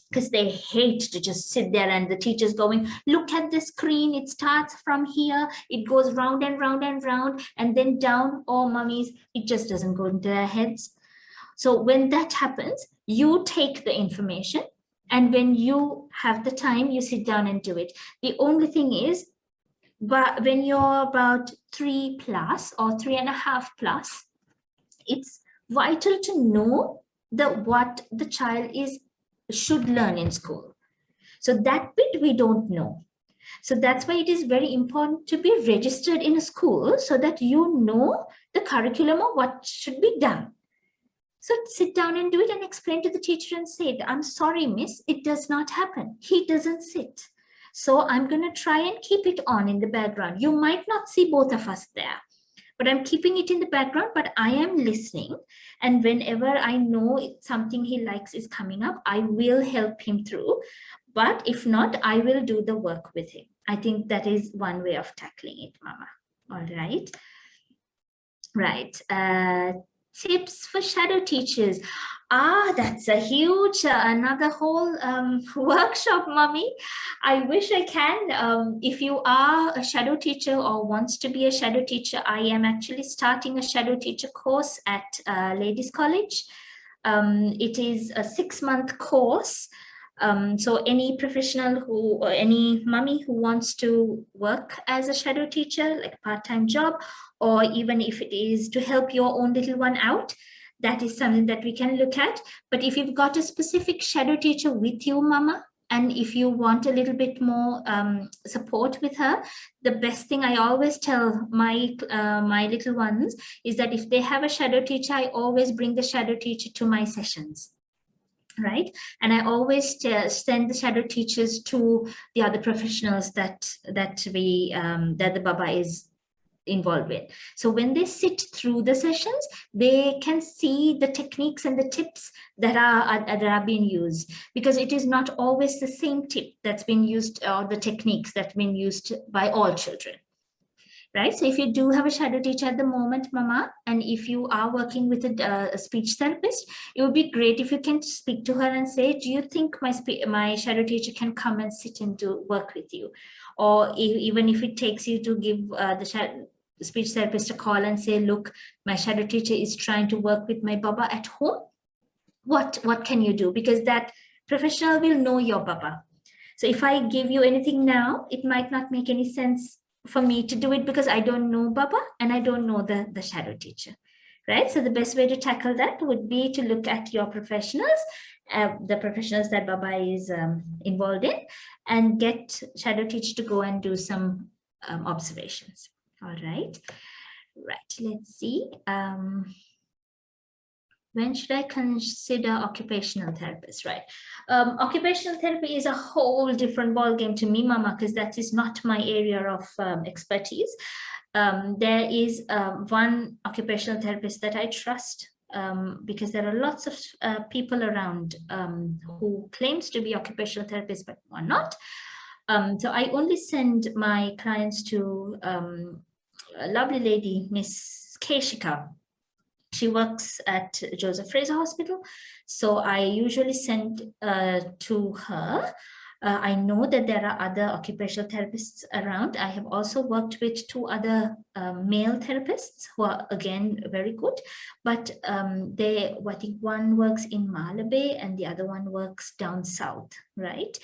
because they hate to just sit there and the teacher's going, look at the screen, it starts from here, it goes round and round and round and then down. Oh, mummies, it just doesn't go into their heads. So when that happens, you take the information, and when you have the time, you sit down and do it. The only thing is, but when you're about 3+ or 3.5+, it's vital to know what the child should learn in school. So that bit we don't know. So that's why it is very important to be registered in a school so that you know the curriculum of what should be done. So sit down and do it and explain to the teacher and say, I'm sorry, miss, it does not happen. He doesn't sit. So I'm going to try and keep it on in the background. You might not see both of us there, but I'm keeping it in the background, but I am listening. And whenever I know something he likes is coming up, I will help him through. But if not, I will do the work with him. I think that is one way of tackling it, Mama. All right. Right. Tips for shadow teachers. That's a huge, another whole workshop, Mummy. I wish I can. If you are a shadow teacher or wants to be a shadow teacher, I am actually starting a shadow teacher course at Ladies College. It is a 6-month course. So any professional or any mummy who wants to work as a shadow teacher, like a part-time job, or even if it is to help your own little one out, that is something that we can look at. But if you've got a specific shadow teacher with you, Mama, and if you want a little bit more support with her, the best thing I always tell my little ones is that if they have a shadow teacher, I always bring the shadow teacher to my sessions. Right, and I always send the shadow teachers to the other professionals that the Baba is involved with. So when they sit through the sessions, they can see the techniques and the tips that are being used, because it is not always the same tip that's been used or the techniques that's been used by all children. Right, so if you do have a shadow teacher at the moment, Mama, and if you are working with a speech therapist, it would be great if you can speak to her and say, do you think my shadow teacher can come and sit and do work with you? Or even if it takes you to give the speech therapist a call and say, look, my shadow teacher is trying to work with my Baba at home. What can you do? Because that professional will know your Baba. So if I give you anything now, it might not make any sense for me to do it because I don't know Baba and I don't know the shadow teacher, right? So the best way to tackle that would be to look at your professionals, the professionals that Baba is involved in, and get shadow teacher to go and do some observations. All right, let's see. When should I consider occupational therapist, right? Occupational therapy is a whole different ballgame to me, Mama, because that is not my area of expertise. There is one occupational therapist that I trust, because there are lots of people around who claims to be occupational therapists but are not. So I only send my clients to a lovely lady, Miss Keshika. She works at Joseph Fraser Hospital, so I usually send to her. I know that there are other occupational therapists around. I have also worked with 2 other male therapists who are again very good, but I think one works in Mala Bay and the other one works down south, right?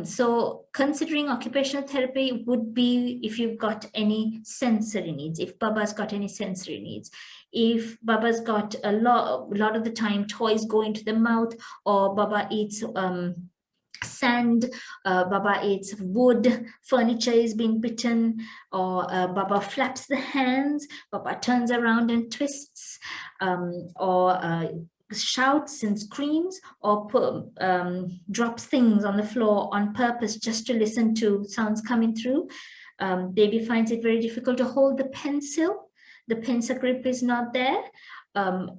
So considering occupational therapy would be if you've got any sensory needs, if Baba's got any sensory needs, if Baba's got a lot of the time toys go into the mouth, or Baba eats sand, Baba eats wood, furniture is being bitten, or Baba flaps the hands, Baba turns around and twists, or shouts and screams, or drops things on the floor on purpose just to listen to sounds coming through. Baby finds it very difficult to hold the pencil. The pencil grip is not there.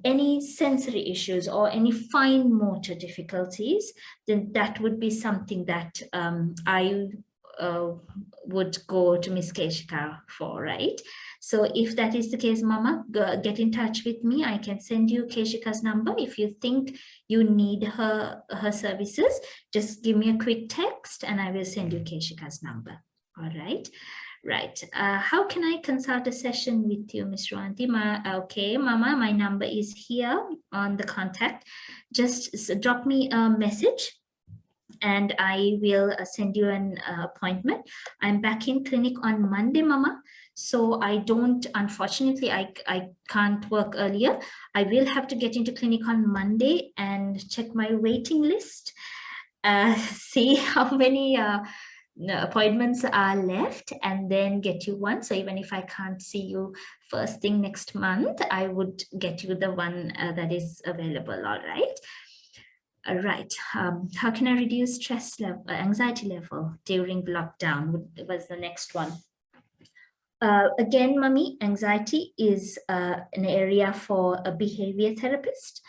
Any sensory issues or any fine motor difficulties, then that would be something that I would go to Miss Keshika for, right? So if that is the case, Mama, get in touch with me. I can send you Keshika's number. If you think you need her services, just give me a quick text and I will send you Keshika's number. All right. Right. How can I consult a session with you, Ms. Ruwanthie? Okay, Mama, my number is here on the contact. Just drop me a message and I will send you an appointment. I'm back in clinic on Monday, Mama. So I don't, unfortunately, I can't work earlier. I will have to get into clinic on Monday and check my waiting list, see how many appointments are left and then get you one. So even if I can't see you first thing next month, I would get you the one that is available. All right. All right. How can I reduce stress level, anxiety level during lockdown was the next one. Again, Mummy, anxiety is an area for a behavior therapist.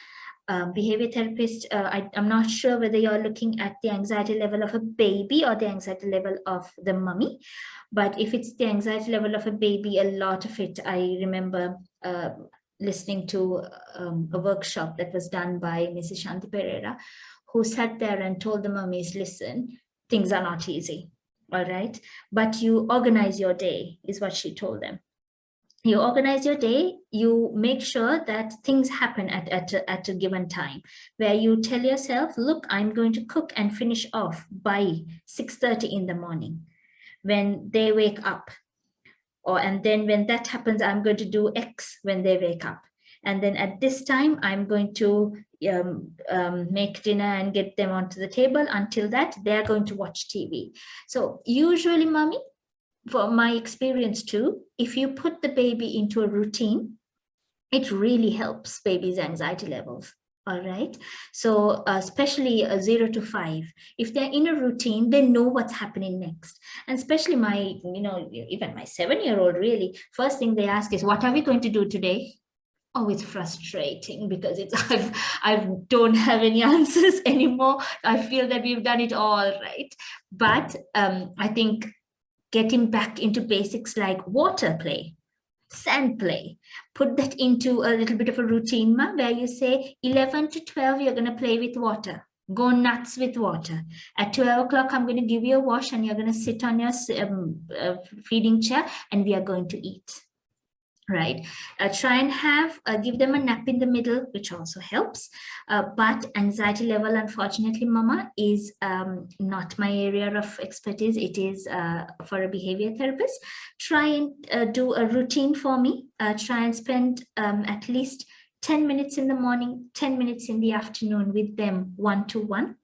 Behavior therapist, I'm not sure whether you're looking at the anxiety level of a baby or the anxiety level of the mummy, but if it's the anxiety level of a baby, a lot of it, I remember listening to a workshop that was done by Mrs. Shanti Pereira, who sat there and told the mummies, listen, things are not easy, all right? But you organize your day, is what she told them. You organize your day, you make sure that things happen at a given time, where you tell yourself, look, I'm going to cook and finish off by 6:30 in the morning when they wake up. And then when that happens, I'm going to do X when they wake up. And then at this time, I'm going to make dinner and get them onto the table. Until that, they're going to watch TV. So usually, Mommy, for my experience too, if you put the baby into a routine, it really helps baby's anxiety levels. All right. So especially 0 to 5, if they're in a routine, they know what's happening next. And especially my, even my 7-year-old, really, first thing they ask is, what are we going to do today? Oh, it's frustrating because I don't have any answers anymore. I feel that we've done it all right. But I think getting back into basics like water play, sand play, put that into a little bit of a routine, where you say 11 to 12, you're going to play with water. Go nuts with water. At 12 o'clock, I'm going to give you a wash and you're going to sit on your feeding chair and we are going to eat. Right. Try and give them a nap in the middle, which also helps. But anxiety level, unfortunately, Mama, is not my area of expertise. It is for a behavior therapist. Try and do a routine for me. Try and spend at least 10 minutes in the morning, 10 minutes in the afternoon with them one-to-one.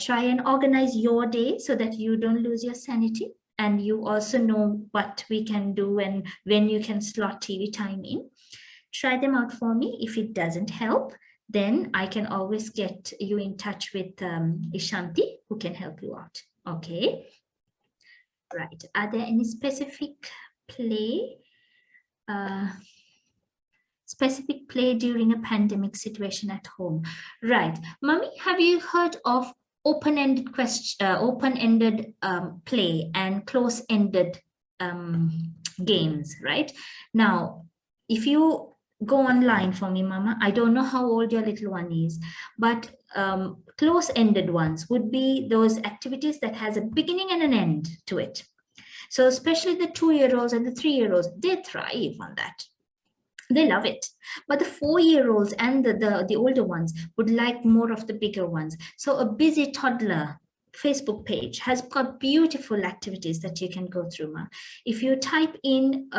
Try and organize your day so that you don't lose your sanity. And you also know what we can do and when you can slot TV time in. Try them out for me. If it doesn't help, then I can always get you in touch with Ishanti, who can help you out. Okay. Right. Are there any specific play? Specific play during a pandemic situation at home? Right. Mummy, have you heard of open-ended question, open-ended play and close-ended games, right? Now, if you go online for me, Mama, I don't know how old your little one is, but close-ended ones would be those activities that has a beginning and an end to it. So especially the 2-year-olds and the 3-year-olds, they thrive on that. They love it. But the 4-year-olds and the older ones would like more of the bigger ones. So a busy toddler Facebook page has got beautiful activities that you can go through, Ma. If you type in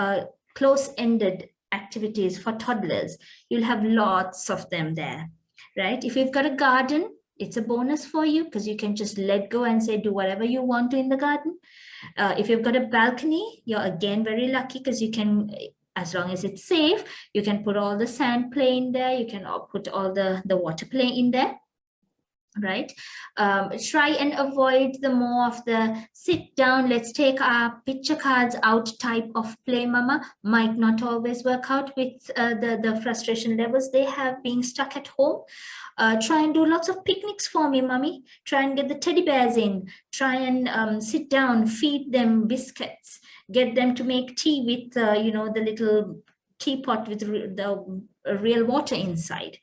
close-ended activities for toddlers, you'll have lots of them there, right? If you've got a garden, it's a bonus for you because you can just let go and say, do whatever you want to in the garden. If you've got a balcony, you're again very lucky because you can, as long as it's safe, you can put all the sand play in there. You can put all the water play in there. right? Try and avoid the more of the sit down, let's take our picture cards out type of play, mama. Might not always work out with the frustration levels they have being stuck at home. Try and do lots of picnics for me, mummy. Try and get the teddy bears in. Try and sit down, feed them biscuits, get them to make tea with, the little teapot with the real water inside,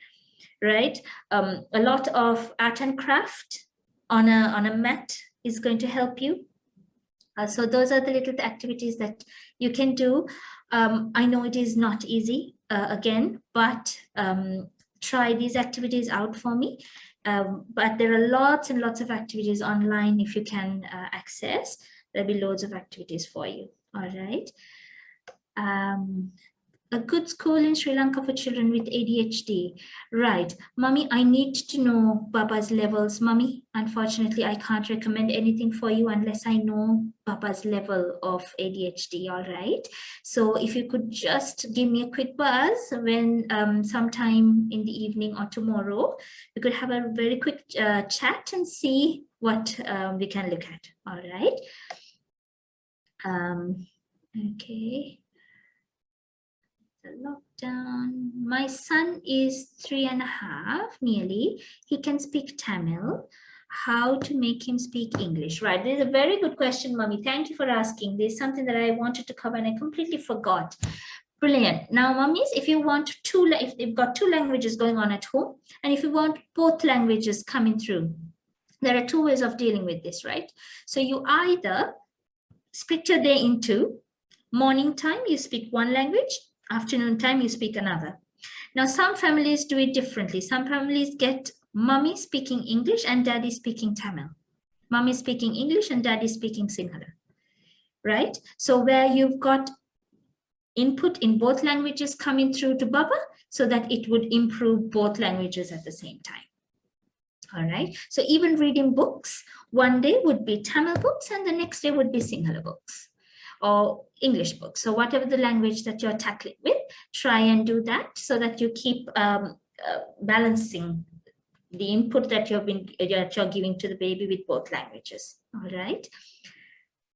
right? A lot of art and craft on a mat is going to help you. So those are the little activities that you can do. I know it is not easy, again, but try these activities out for me. But there are lots and lots of activities online if you can access. There'll be loads of activities for you. All right. A good school in Sri Lanka for children with ADHD. Right. Mummy, I need to know Baba's levels. Mummy, unfortunately, I can't recommend anything for you unless I know Baba's level of ADHD. All right. So if you could just give me a quick buzz when sometime in the evening or tomorrow, we could have a very quick chat and see what we can look at. All right. Okay. Lockdown. My son is 3.5 nearly. He can speak Tamil. How to make him speak English? Right. This is a very good question, Mummy. Thank you for asking. This is something that I wanted to cover and I completely forgot. Brilliant. Now, mummies, if you want if they've got 2 languages going on at home, and if you want both languages coming through, there are 2 ways of dealing with this, right? So you either split your day into morning time, you speak one language, afternoon time, you speak another. Now, some families do it differently. Some families get mummy speaking English and daddy speaking Tamil. Mummy speaking English and daddy speaking Sinhala, right? So where you've got input in both languages coming through to Baba so that it would improve both languages at the same time. All right. So even reading books, one day would be Tamil books and the next day would be Sinhala books or English books. So whatever the language that you're tackling with, try and do that so that you keep balancing the input that you're giving to the baby with both languages. All right.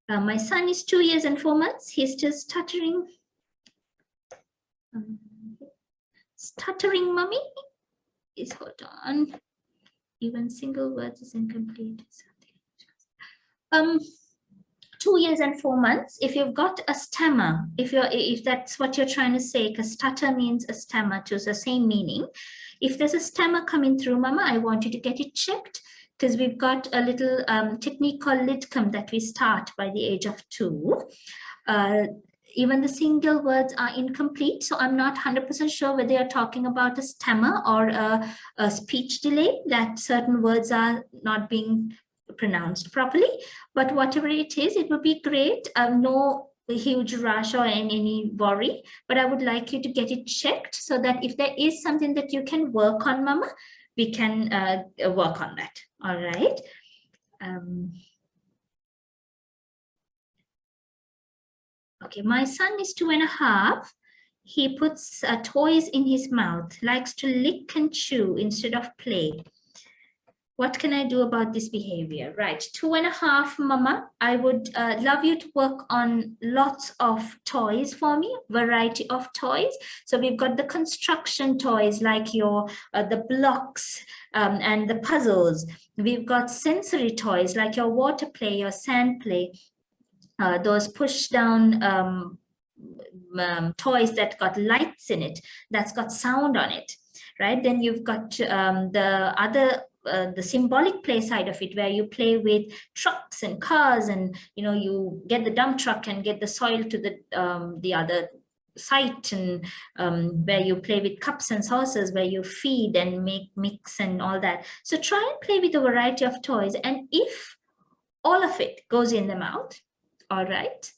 My son is 2 years and 4 months. He's still stuttering. Stuttering, mummy. Is hold on. Even single words is incomplete. 2 years and 4 months. If you've got a stammer, if that's what you're trying to say, because stutter means a stammer too, so same meaning. If there's a stammer coming through, mama, I want you to get it checked because we've got a little technique called lidcom that we start by the age of 2. Even the single words are incomplete. So I'm not 100% sure whether you're talking about a stammer or a speech delay, that certain words are not being pronounced properly. But whatever it is, it would be great. No huge rush or any worry, but I would like you to get it checked so that if there is something that you can work on, mama, we can work on that. All right. Okay, my son is 2.5. He puts toys in his mouth, likes to lick and chew instead of play. What can I do about this behavior? Right, 2.5, mama. I would love you to work on lots of toys for me, variety of toys. So we've got the construction toys like your the blocks and the puzzles. We've got sensory toys like your water play, your sand play. Those push down toys that got lights in it, that's got sound on it, right? Then you've got the other the symbolic play side of it, where you play with trucks and cars, and you get the dump truck and get the soil to the other site, and where you play with cups and saucers, where you feed and make mix and all that. So try and play with a variety of toys, and if all of it goes in the mouth, all right.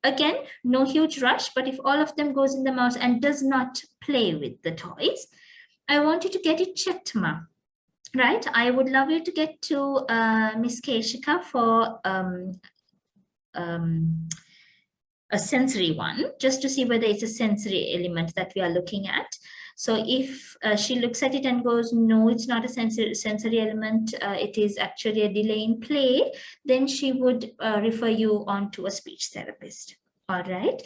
Again, no huge rush, but if all of them goes in the mouth and does not play with the toys, I want you to get it checked, ma. Right? I would love you to get to Miss Keshika for a sensory one, just to see whether it's a sensory element that we are looking at. So if she looks at it and goes, no, it's not a sensory element, it is actually a delay in play, then she would refer you on to a speech therapist. All right.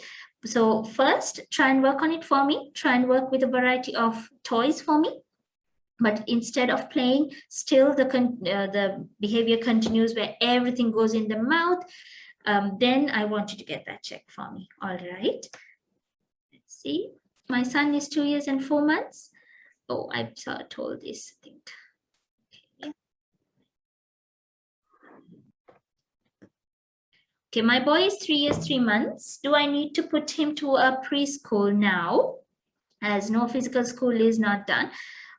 So first, try and work on it for me. Try and work with a variety of toys for me. But instead of playing, still the behavior continues where everything goes in the mouth. Then I want you to get that check for me. All right. Let's see. My son is 2 years and 4 months. Oh, I told this, I think. Okay. Okay, my boy is 3 years, 3 months. Do I need to put him to a preschool now, as no physical school is not done?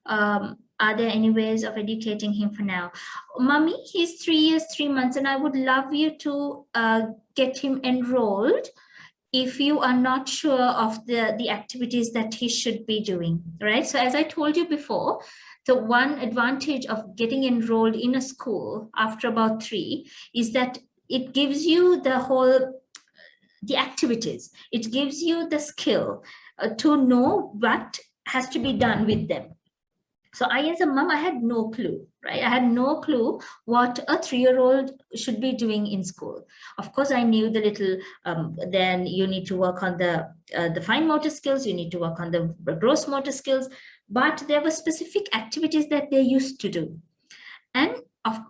Are there any ways of educating him for now? Mummy, he's 3 years, 3 months, and I would love you to get him enrolled if you are not sure of the activities that he should be doing, right? So as I told you before, the one advantage of getting enrolled in a school after about 3 is that it gives you the activities. It gives you the skill to know what has to be done with them. So I, as a mom, I had no clue, right? I had no clue what a 3-year-old should be doing in school. Of course, I knew the little, then you need to work on the fine motor skills, you need to work on the gross motor skills, but there were specific activities that they used to do. And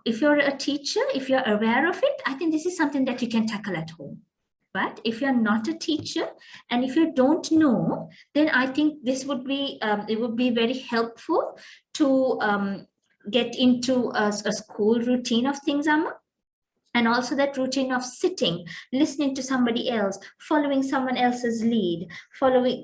if you're a teacher, if you're aware of it, I think this is something that you can tackle at home. But if you're not a teacher and if you don't know, then I think this would be, it would be very helpful to get into a school routine of things, Amma. And also that routine of sitting, listening to somebody else, following someone else's lead, following,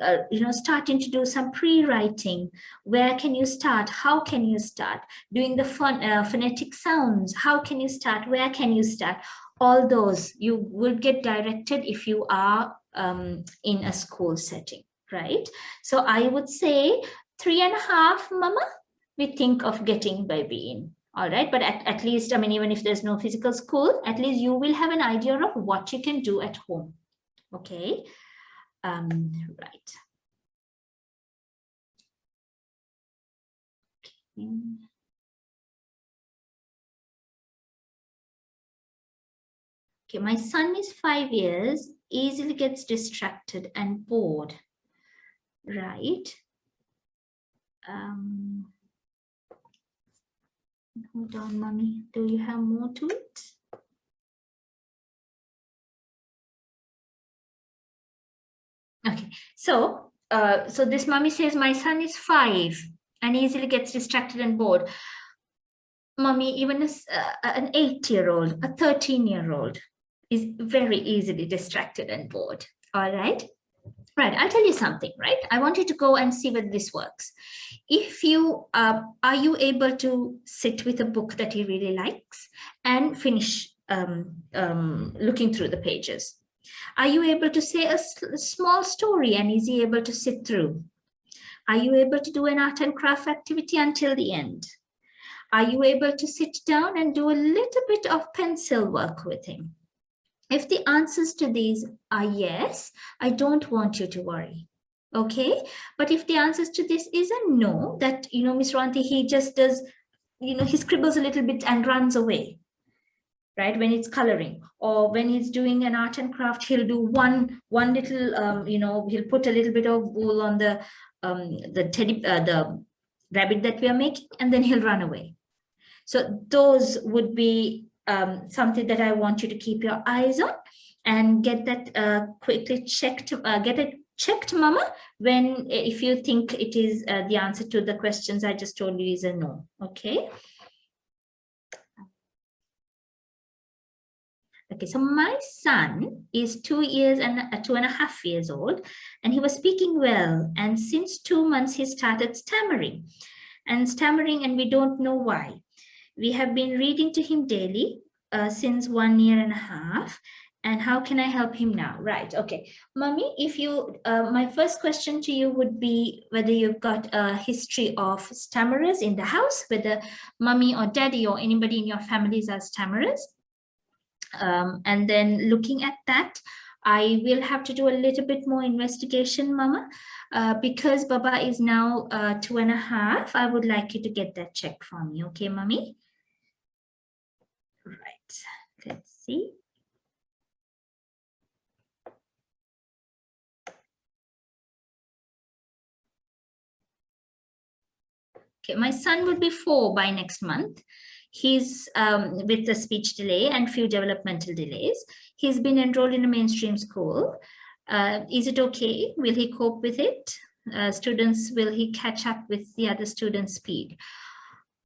starting to do some pre-writing. Where can you start? How can you start? Doing the phonetic sounds. How can you start? Where can you start? All those you will get directed if you are in a school setting, right? So I would say 3.5, Mama, we think of getting baby in. All right, but at least, I mean, even if there's no physical school, at least you will have an idea of what you can do at home. Okay, right. Okay, my son is 5 years, easily gets distracted and bored. Right. Hold on, Mommy. Do you have more to it? Okay, so this mommy says my son is 5 and easily gets distracted and bored. Mommy, even an 8-year-old, a 13-year-old is very easily distracted and bored. All right. Right, I'll tell you something, right? I want you to go and see whether this works. If you, are you able to sit with a book that he really likes and finish looking through the pages? Are you able to say a small story and is he able to sit through? Are you able to do an art and craft activity until the end? Are you able to sit down and do a little bit of pencil work with him? If the answers to these are yes, I don't want you to worry. Okay, but if the answers to this is a no, that, Miss Ruwanthie, he just does, he scribbles a little bit and runs away, right? When it's coloring, or when he's doing an art and craft, he'll do one little, he'll put a little bit of wool on the rabbit that we are making, and then he'll run away. So those would be something that I want you to keep your eyes on and get that quickly checked, get it checked, Mama, if you think it is the answer to the questions I just told you is a no, okay? Okay, so my son is 2 years and 2.5 years old, and he was speaking well. And since 2 months, he started stammering, and we don't know why. We have been reading to him daily since 1.5 years. And how can I help him now? Right. Okay. Mommy, if you, my first question to you would be whether you've got a history of stammerers in the house, whether mommy or daddy or anybody in your families are stammerers. And then looking at that, I will have to do a little bit more investigation, Mama, because Baba is now 2.5. I would like you to get that checked for me. Okay, Mommy? Right. Let's see. Okay, my son will be 4 by next month. He's with a speech delay and few developmental delays. He's been enrolled in a mainstream school. Is it okay? Will he cope with it? Students, will he catch up with the other students' speed?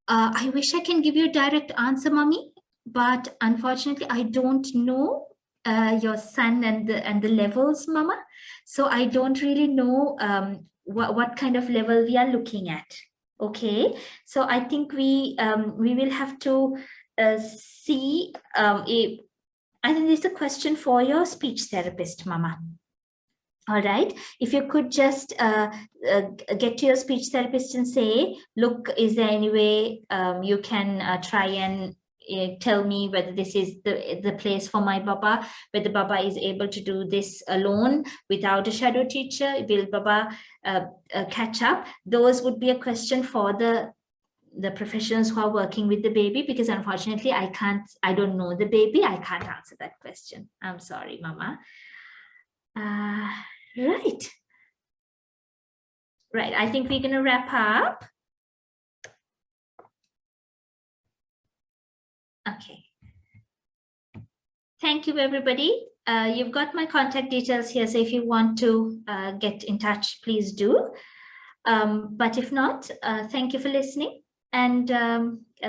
I wish I can give you a direct answer, Mommy, but unfortunately, I don't know your son and the levels, Mama. So I don't really know what kind of level we are looking at. Okay, so I think we will have to see. I think this is a question for your speech therapist, Mama. All right, if you could just get to your speech therapist and say, look, is there any way you can try and tell me whether this is the place for my Baba, whether Baba is able to do this alone without a shadow teacher, will Baba catch up? Those would be a question for the professionals who are working with the baby, because unfortunately I don't know the baby. I can't answer that question. I'm sorry, Mama. Right. Right. I think we're going to wrap up. Okay. Thank you, everybody. You've got my contact details here, so if you want to get in touch, please do. But if not, thank you for listening, and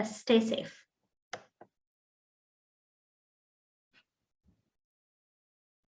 stay safe.